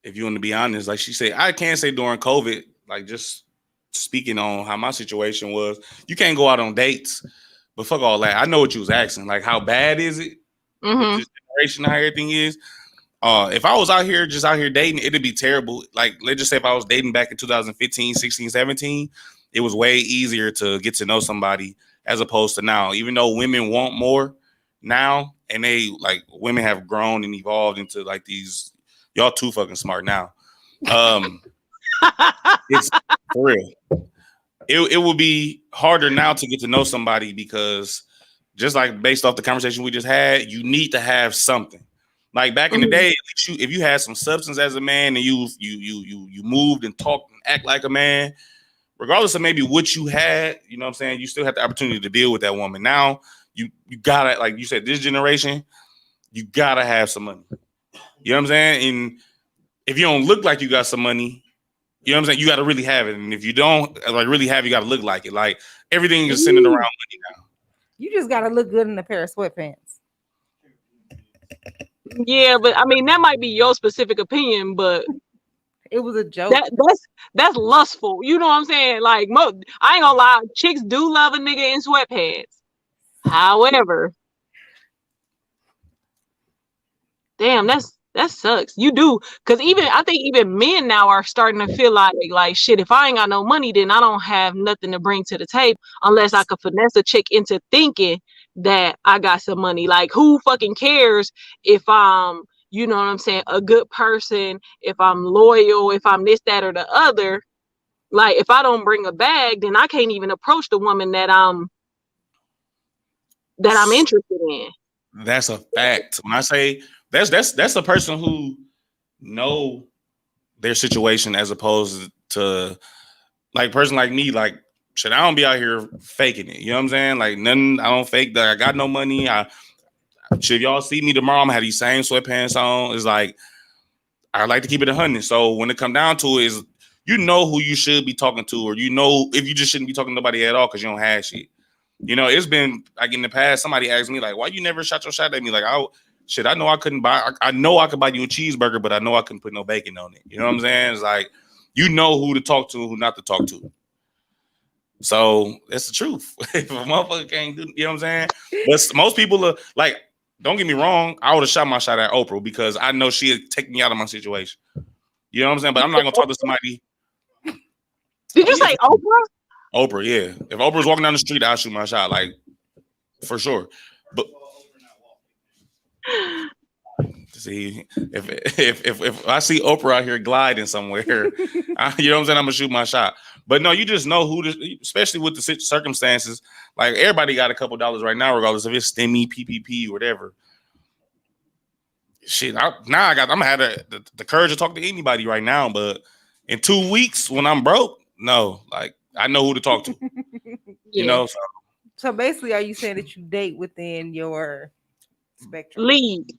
if you want to be honest, like she said, I can't say during COVID, like just speaking on how my situation was, you can't go out on dates. But fuck all that. I know what you was asking. Like, how bad is it? Mm-hmm. This generation, how everything is. If I was out here dating, it'd be terrible. Like, let's just say if I was dating back in 2015, 16, 17, it was way easier to get to know somebody as opposed to now. Even though women want more now, and women have grown and evolved into like these, y'all too fucking smart now. It's for real. It will be harder now to get to know somebody because just like based off the conversation we just had, you need to have something. Like back in the day, at least if you had some substance as a man and you moved and talked and act like a man, regardless of maybe what you had, you know what I'm saying, you still have the opportunity to deal with that woman. Now you gotta, like you said, this generation, you gotta have some money. You know what I'm saying? And if you don't look like you got some money, you know what I'm saying, you gotta really have it. And if you don't like really have it, you gotta look like it. Like everything is centered around money now. You just gotta look good in a pair of sweatpants. Yeah, but I mean that might be your specific opinion, but it was a joke. That's lustful. You know what I'm saying? Like, I ain't gonna lie, chicks do love a nigga in sweatpants. However, damn, that sucks. You do, because I think even men now are starting to feel like shit. If I ain't got no money, then I don't have nothing to bring to the table unless I could finesse a chick into thinking that I got some money. Like, who fucking cares if I'm, you know what I'm saying, a good person, if I'm loyal, if I'm this, that, or the other. Like, if I don't bring a bag, then I can't even approach the woman that I'm interested in. That's a fact. When I say that's a person who know their situation as opposed to like a person like me, like shit, I don't be out here faking it. You know what I'm saying? Like nothing, I don't fake that I got no money. If y'all see me tomorrow, I'm gonna have these same sweatpants on. It's like I like to keep it 100. So when it come down to it, is you know who you should be talking to, or you know if you just shouldn't be talking to nobody at all because you don't have shit. You know, it's been like in the past, somebody asked me like, why you never shot your shot at me? Like, I know I couldn't buy. I know I could buy you a cheeseburger, but I know I couldn't put no bacon on it. You know what I'm saying? It's like you know who to talk to, who not to talk to. So that's the truth. If a motherfucker can't do, you know what I'm saying? But most people are like, don't get me wrong, I would have shot my shot at Oprah because I know she'd take me out of my situation. You know what I'm saying? But I'm not gonna talk to somebody. Did you say Oprah? Oprah, yeah. If Oprah's walking down the street, I'll shoot my shot, like for sure. But see, if I see Oprah out here gliding somewhere, you know what I'm saying, I'm gonna shoot my shot. But no, you just know who to, especially with the circumstances. Like everybody got a couple dollars right now, regardless if it's STEMI, PPP, whatever. Shit, I'm gonna have the courage to talk to anybody right now. But in 2 weeks, when I'm broke, no, like I know who to talk to. You know, so. So basically, are you saying that you date within your spectrum? League.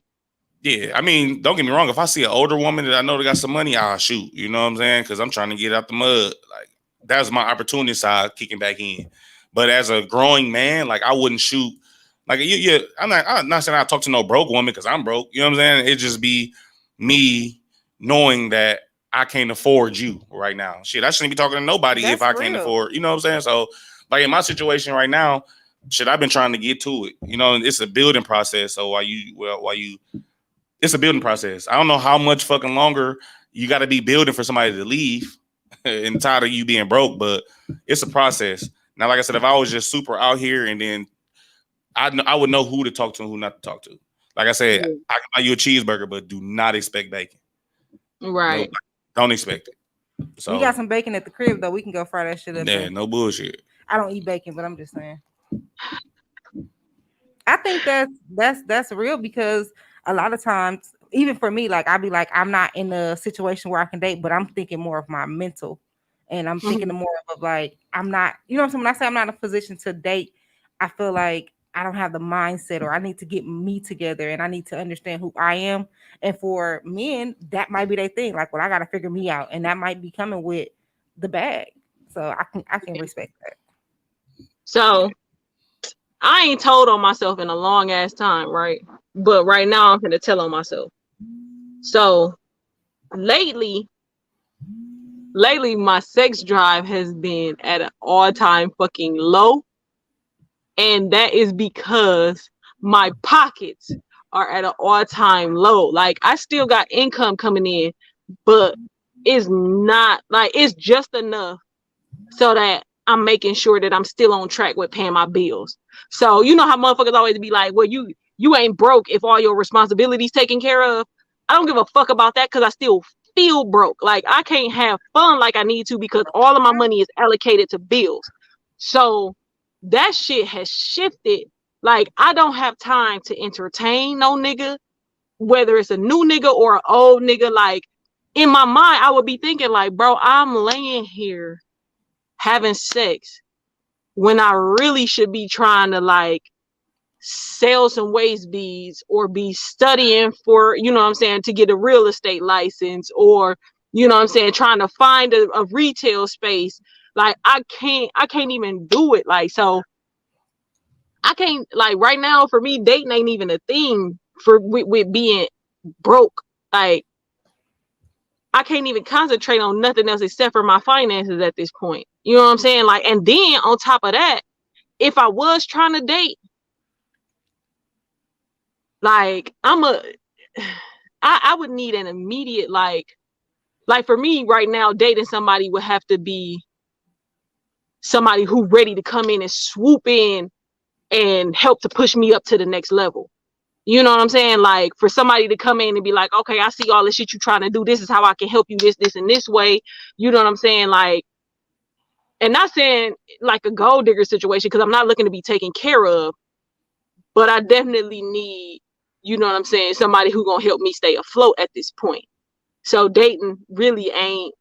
Yeah, I mean, don't get me wrong. If I see an older woman that I know that got some money, I'll shoot. You know what I'm saying? Because I'm trying to get out the mud. Like that's my opportunity side kicking back in. But as a growing man, like I wouldn't shoot. Like I'm not saying I talk to no broke woman because I'm broke. You know what I'm saying? It just be me knowing that I can't afford you right now. Shit, I shouldn't be talking to nobody That's if I can't real. afford. You know what I'm saying? So, like in my situation right now, shit, I've been trying to get to it. You know, it's a building process. So while you it's a building process. I don't know how much fucking longer you got to be building for somebody to leave and tired of you being broke, but it's a process. Now, like I said, if I was just super out here and then I would know who to talk to and who not to talk to. Like I said, I can buy you a cheeseburger, but do not expect bacon. Right. No, don't expect it. So We got some bacon at the crib though. We can go fry that shit up. yeah, no bullshit. I don't eat bacon, but I'm just saying. I think that's real because a lot of times, even for me, like I'll be like, I'm not in a situation where I can date, but I'm thinking more of my mental, and I'm thinking more of like I'm not, you know what I'm saying? When I say I'm not in a position to date, I feel like I don't have the mindset, or I need to get me together, and I need to understand who I am. And for men, that might be their thing. Like, well, I got to figure me out, and that might be coming with the bag. So I can respect that. So I ain't told on myself in a long ass time, right? But right now I'm gonna tell on myself. So lately my sex drive has been at an all-time fucking low. And that is because my pockets are at an all-time low. Like I still got income coming in, but it's not like it's just enough so that I'm making sure that I'm still on track with paying my bills. So you know how motherfuckers always be like, well, you ain't broke if all your responsibilities taken care of. I don't give a fuck about that because I still feel broke. Like I can't have fun like I need to because all of my money is allocated to bills. So that shit has shifted. Like I don't have time to entertain no nigga, whether it's a new nigga or an old nigga. Like in my mind, I would be thinking like, bro, I'm laying here having sex when I really should be trying to like sell some waist beads or be studying for, you know what I'm saying, to get a real estate license, or, you know what I'm saying, trying to find a retail space. Like I can't even do it. Like, so I can't, like right now for me, dating ain't even a thing for with being broke. Like I can't even concentrate on nothing else except for my finances at this point. You know what I'm saying? Like, and then on top of that, if I was trying to date, like I would need an immediate, like for me right now, dating somebody would have to be somebody who ready to come in and swoop in and help to push me up to the next level. You know what I'm saying? Like for somebody to come in and be like, okay, I see all the shit you're trying to do. This is how I can help you this, and this way. You know what I'm saying? Like, and not saying like a gold digger situation, because I'm not looking to be taken care of, but I definitely need, you know what I'm saying, somebody who gonna help me stay afloat at this point. So dating really ain't,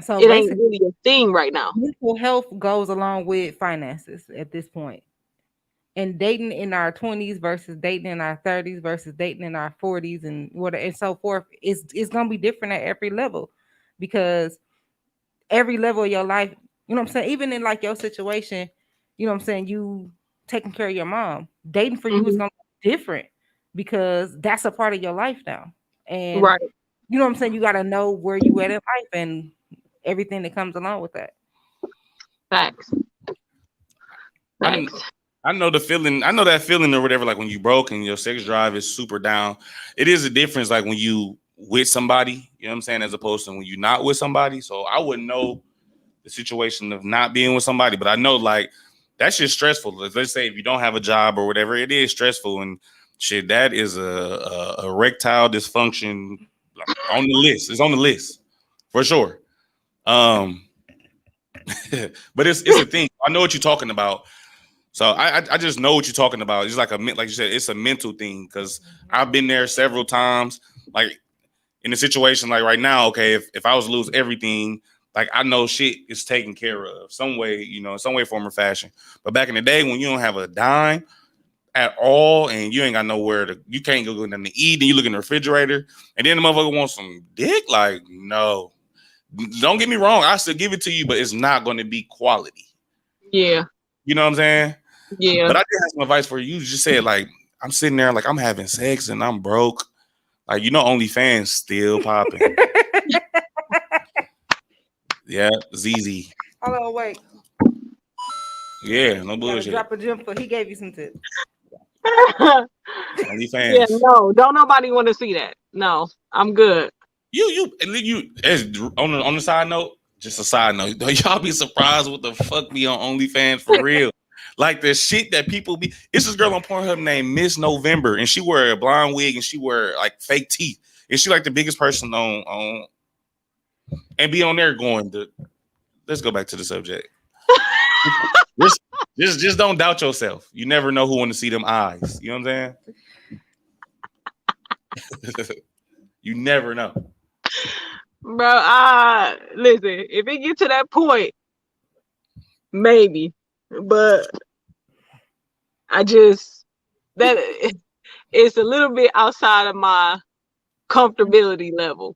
So it ain't really a thing right now. Mental health goes along with finances at this point. And dating in our 20s versus dating in our 30s versus dating in our 40s and whatever and so forth is gonna be different at every level, because every level of your life, you know what I'm saying, even in like your situation, you know what I'm saying, you taking care of your mom, dating for you is gonna be different because that's a part of your life now. And Right. you know what I'm saying, you got to know where you at in life and everything that comes along with that. Facts. I know the feeling. I know that feeling or whatever. Like when you broke and your sex drive is super down. It is a difference. Like when you with somebody, you know what I'm saying, as opposed to when you're not with somebody. So I wouldn't know the situation of not being with somebody, but I know like that shit's stressful. Let's say if you don't have a job or whatever, it is stressful and shit. That is a erectile dysfunction on the list. It's on the list for sure. But it's a thing. I know what you're talking about. So I just know what you're talking about. It's like like you said, it's a mental thing because I've been there several times. Like in a situation like right now, okay, if I was to lose everything, Like I know shit is taken care of some way, some way, form, or fashion. But back in the day when you don't have a dime at all and you ain't got nowhere you can't go nothing to eat, and you look in the refrigerator, and then the motherfucker wants some dick. Like, no. Don't get me wrong, I still give it to you, but it's not going to be quality. Yeah. You know what I'm saying? Yeah. But I did have some advice for you. You just said, like, I'm sitting there like I'm having sex and I'm broke. Like, OnlyFans still popping. Yeah, ZZ. Hold on, wait. Yeah, no Gotta bullshit. drop a gem for he gave you some tips. OnlyFans. Yeah, no, don't nobody want to see that. No, I'm good. You as on the side note, just a side note, y'all be surprised what the fuck be on OnlyFans for real. Like the shit that people be. It's this girl on Pornhub named Miss November, and she wear a blonde wig and she wear like fake teeth, and she like the biggest person on and be on there going. Let's go back to the subject. just don't doubt yourself. You never know who want to see them eyes. You know what I'm saying? You never know. Bro, listen, if it get to that point, maybe. But that it's a little bit outside of my comfortability level.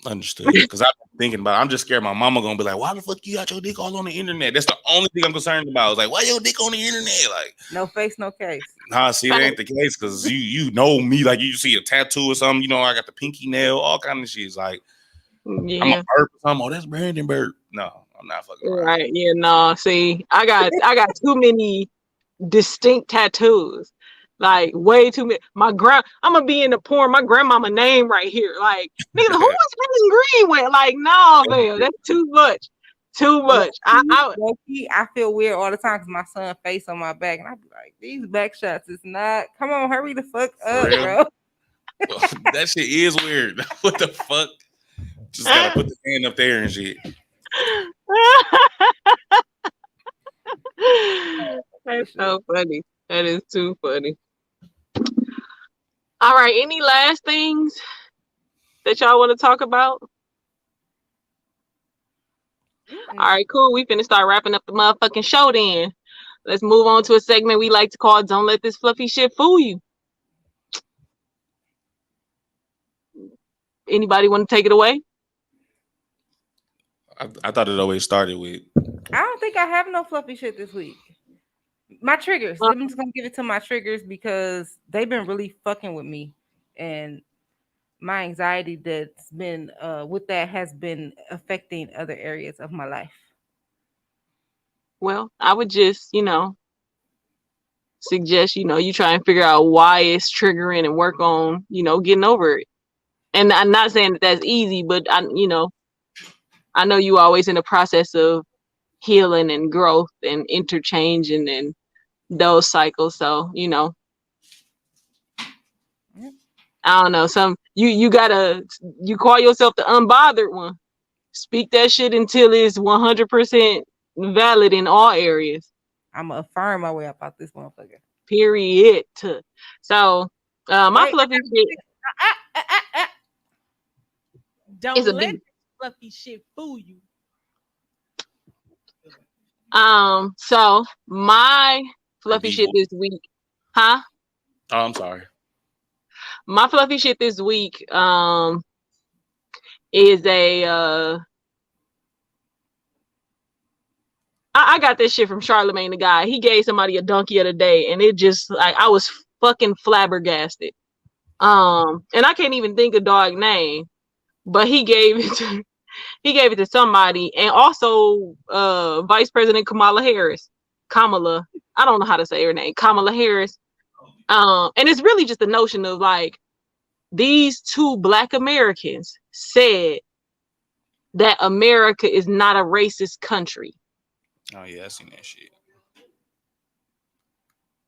Understood. Because I've been thinking about it. I'm just scared my mama gonna be like, why the fuck you got your dick all on the internet? That's the only thing I'm concerned about. It's like, why your dick on the internet? Like, no face, no case. Nah, see, that ain't the case because you know me. Like, you see a tattoo or something, I got the pinky nail, all kind of shit. It's like, Yeah. I'm a burp or something. Oh, that's Brandenburg. No, I'm not fucking around. Right. Yeah, no. See, I got too many distinct tattoos. Like way too many. I'm gonna be in the porn. My grandmama name right here. Like, nigga, who was Helen Greenway? Like, no, man, that's too much. Too much. I feel weird all the time because my son face on my back, and I be like, these back shots is not. Come on, hurry the fuck up, bro. That shit is weird. What the fuck? Just gotta put the hand up there and shit. That's so funny. That is too funny. All right. Any last things that y'all want to talk about? All right, cool. We finna start wrapping up the motherfucking show then. Let's move on to a segment we like to call Don't Let This Fluffy Shit Fool You. Anybody want to take it away? I thought it always started with. I don't think I have no fluffy shit this week. My triggers. I'm just gonna give it to my triggers because they've been really fucking with me, and my anxiety that's been with that has been affecting other areas of my life. Well, I would just, suggest, you try and figure out why it's triggering and work on, getting over it. And I'm not saying that that's easy, but I know you always in the process of healing and growth and interchanging and those cycles. So, I don't know. You call yourself the unbothered one. Speak that shit until it's 100% valid in all areas. I'm gonna affirm my way up out this motherfucker. Period. So, my fluffy shit. Don't let fluffy shit fool you. So my fluffy shit this week, huh? Oh, I'm sorry. My fluffy shit this week, is I got this shit from Charlemagne the Guy. He gave somebody a donkey of the day, and it just like I was fucking flabbergasted. And I can't even think of dog name, but he gave it to somebody, and also Vice President Kamala Harris. Kamala, I don't know how to say her name. Kamala Harris. And it's really just the notion of like these two Black Americans said that America is not a racist country. Oh yeah, I seen that shit.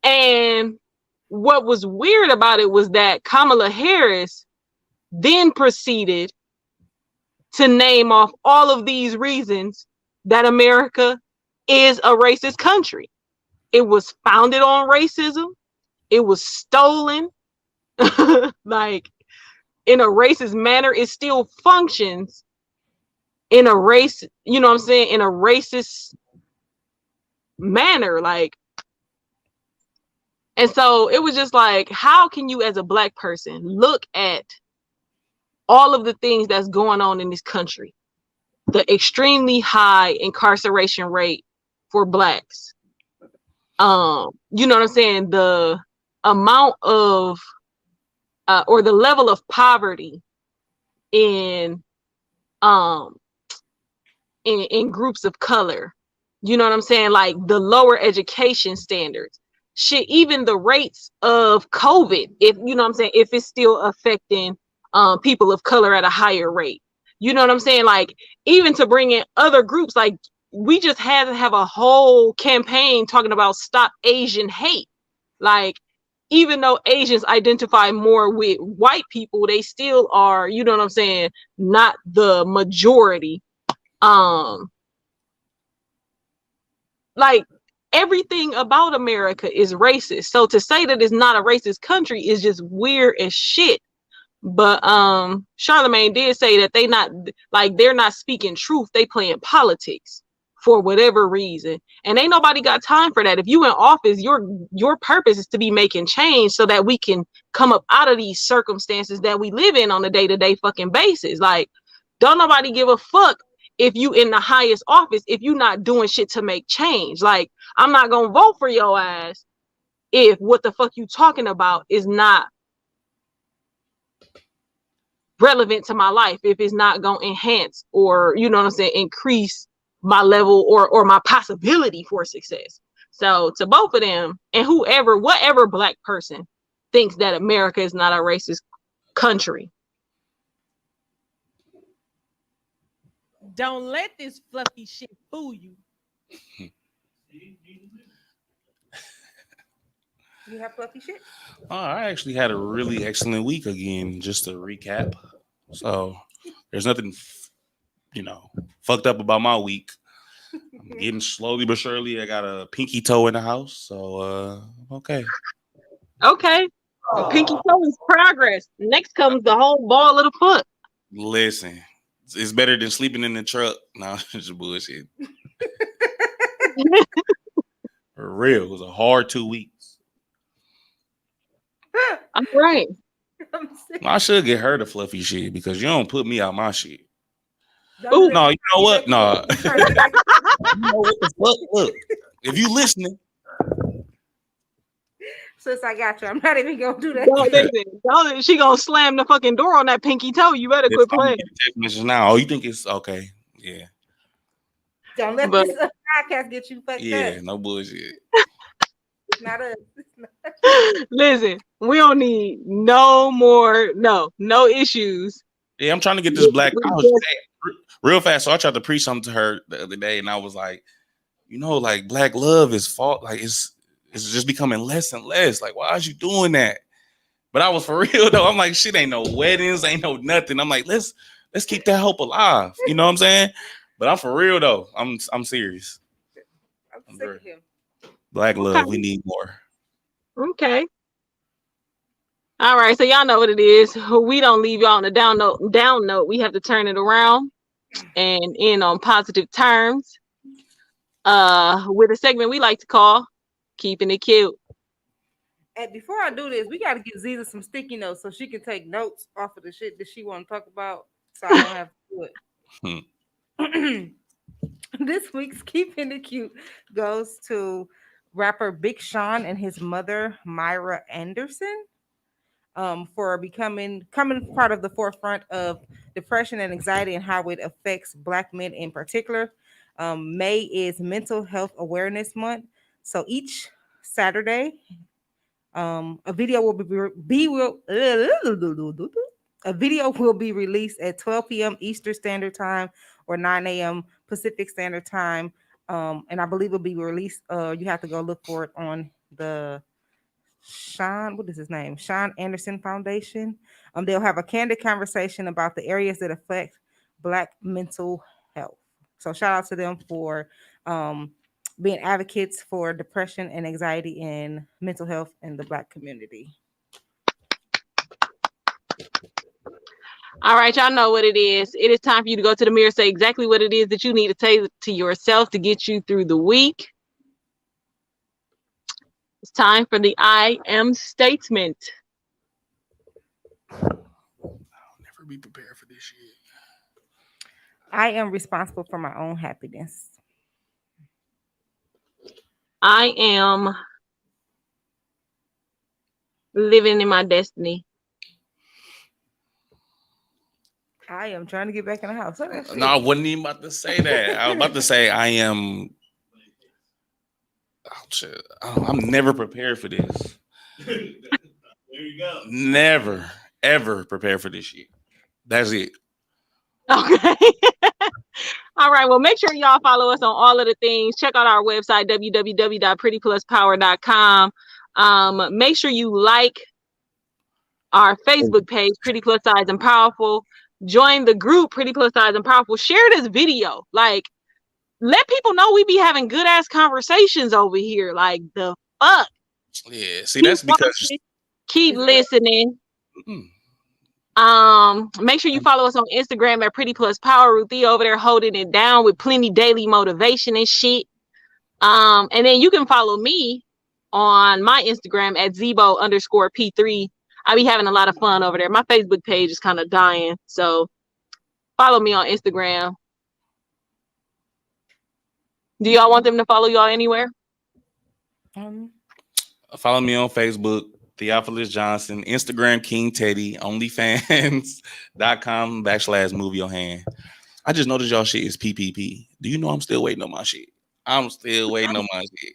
And what was weird about it was that Kamala Harris then proceeded to name off all of these reasons that America is a racist country. It was founded on racism. It was stolen. Like in a racist manner. It still functions in a race, you know what I'm saying, in a racist manner, like. And so it was just like, how can you as a Black person look at all of the things that's going on in this country, the extremely high incarceration rate for Blacks, you know what I'm saying, the amount of or the level of poverty in groups of color, you know what I'm saying, like the lower education standards, shit, even the rates of COVID, if you know what I'm saying, if it's still affecting people of color at a higher rate, you know what I'm saying, like even to bring in other groups, like we just had to have a whole campaign talking about stop Asian hate. Like, even though Asians identify more with white people, they still are, you know what I'm saying, not the majority. Like everything about America is racist. So to say that it's not a racist country is just weird as shit. But Charlemagne did say that they're not speaking truth, they playing politics for whatever reason. And ain't nobody got time for that. If you in office, your purpose is to be making change so that we can come up out of these circumstances that we live in on a day-to-day fucking basis. Like, don't nobody give a fuck if you in the highest office, if you not doing shit to make change. Like, I'm not gonna vote for your ass if what the fuck you talking about is not relevant to my life, if it's not gonna enhance or, you know what I'm saying, increase my level or my possibility for success. So to both of them, and whatever Black person thinks that America is not a racist country, Don't let this fluffy shit fool you. You have fluffy shit? Oh, I actually had a really excellent week again, just to recap. So there's nothing, fucked up about my week. I'm getting slowly but surely. I got a pinky toe in the house. So, okay. Okay. The pinky toe is progress. Next comes the whole ball of the foot. Listen, it's better than sleeping in the truck. No, it's just bullshit. For real. It was a hard 2 weeks. I'm right. I should get her the fluffy shit because you don't put me out my shit. Ooh. No, you know what? No. You know what the fuck? Look, if you listening. Sis, I got you. I'm not even gonna do that. She gonna slam the fucking door on that pinky toe. You better quit playing. Now, oh, you think it's okay? Yeah. Don't let this podcast get you fucked up. Yeah, no bullshit. It's not us. Listen, we don't need no issues. Yeah, I'm trying to get this black. I was real fast. So I tried to preach something to her the other day, and I was like, like Black love is fault. Like it's just becoming less and less. Like, why are you doing that? But I was for real though. I'm like, shit, ain't no weddings, ain't no nothing. I'm like, let's keep that hope alive. You know what I'm saying? But I'm for real though. I'm serious. I'm sick of him. Black love, we need more. Okay. All right, so y'all know what it is. We don't leave y'all on a down note. We have to turn it around and end on positive terms. With a segment we like to call Keeping It Cute. And before I do this, we got to give Ziza some sticky notes so she can take notes off of the shit that she want to talk about, so I don't have to do it. This week's Keeping It Cute goes to rapper Big Sean and his mother Myra Anderson for coming part of the forefront of depression and anxiety and how it affects Black men in particular. May is Mental Health Awareness Month, so each Saturday, a video will be released at 12 p.m. Eastern Standard Time or 9 a.m. Pacific Standard Time. And I believe it'll be released. You have to go look for it on the Sean Anderson Foundation. They'll have a candid conversation about the areas that affect Black mental health. So shout out to them for being advocates for depression and anxiety and mental health in the Black community. All right, y'all know what it is. It is time for you to go to the mirror, say exactly what it is that you need to say to yourself to get you through the week. It's time for the I am statement. I'll never be prepared for this shit. I am responsible for my own happiness. I am living in my destiny. I am trying to get back in the house. No, I wasn't even about to say that. I was about to say I am. Oh, shit. Oh, I'm never prepared for this. There you go. Never, ever prepared for this shit. That's it. Okay. All right. Well, make sure y'all follow us on all of the things. Check out our website, www.prettypluspower.com. Make sure you like our Facebook page, Pretty Plus Size and Powerful. Join the group, Pretty Plus Size and Powerful. Share this video. Like, let people know we be having good ass conversations over here. Like, the fuck. Yeah. See, that's because. Keep listening. Mm. Make sure you follow us on Instagram at Pretty Plus Power. Ruthie over there holding it down with plenty daily motivation and shit. And then you can follow me on my Instagram at Zebo_P3. I be having a lot of fun over there. My Facebook page is kind of dying, so follow me on Instagram. Do y'all want them to follow y'all anywhere? Follow me on Facebook, Theophilus Johnson, Instagram, King Teddy, OnlyFans.com/move your hand. I just noticed y'all shit is PPP. Do you know I'm still waiting on my shit? I'm still waiting on my shit.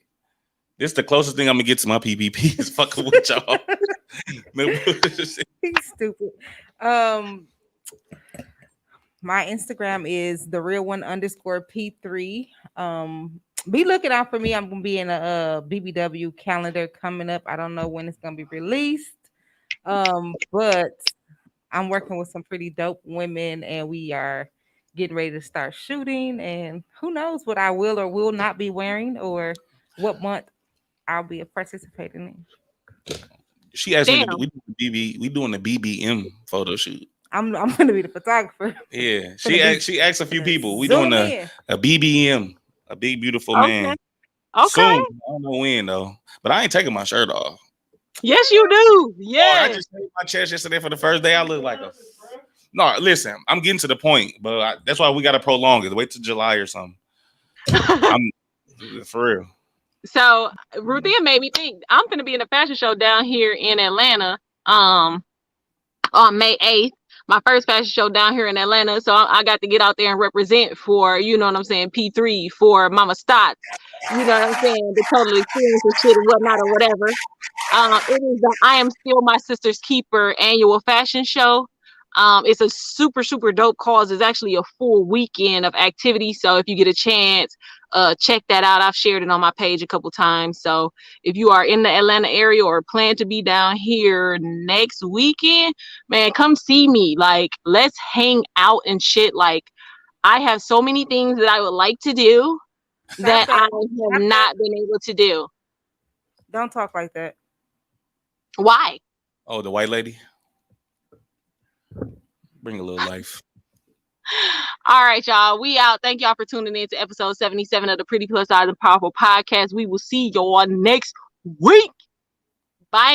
This is the closest thing I'm gonna get to my PPP is fucking with y'all. He's stupid. My Instagram is thereal1_P3. Be looking out for me. I'm gonna be in a BBW calendar coming up. I don't know when it's gonna be released, but I'm working with some pretty dope women, and we are getting ready to start shooting. And who knows what I will or will not be wearing, or what month I'll be participating in. She asked me to we doing the BBM photo shoot. I'm gonna be the photographer. Yeah, she asked a few people. We doing a BBM, a big beautiful man. Okay. Soon. I don't know when though, but I ain't taking my shirt off. Yes, you do. Yeah. I just made my chest yesterday for the first day. I look like a. No, listen, I'm getting to the point, but that's why we got to prolong it. Wait till July or something. I'm for real. So Ruthia made me think I'm gonna be in a fashion show down here in Atlanta on May 8th. My first fashion show down here in Atlanta. So I got to get out there and represent for, you know what I'm saying, P3, for Mama Stotts. You know what I'm saying? The total experience and shit and whatnot or whatever. It is the I Am Still My Sister's Keeper annual fashion show. It's a super, super dope cause. It's actually a full weekend of activity. So if you get a chance, check that out. I've shared it on my page a couple times. So if you are in the Atlanta area or plan to be down here next weekend, man, come see me. Like, let's hang out and shit. Like, I have so many things that I would like to do that I have not been able to do. Don't talk like that. Why? Oh, the white lady. Bring a little life. All right, y'all. We out. Thank y'all for tuning in to episode 77 of the Pretty Plus Size and Powerful podcast. We will see y'all next week. Bye.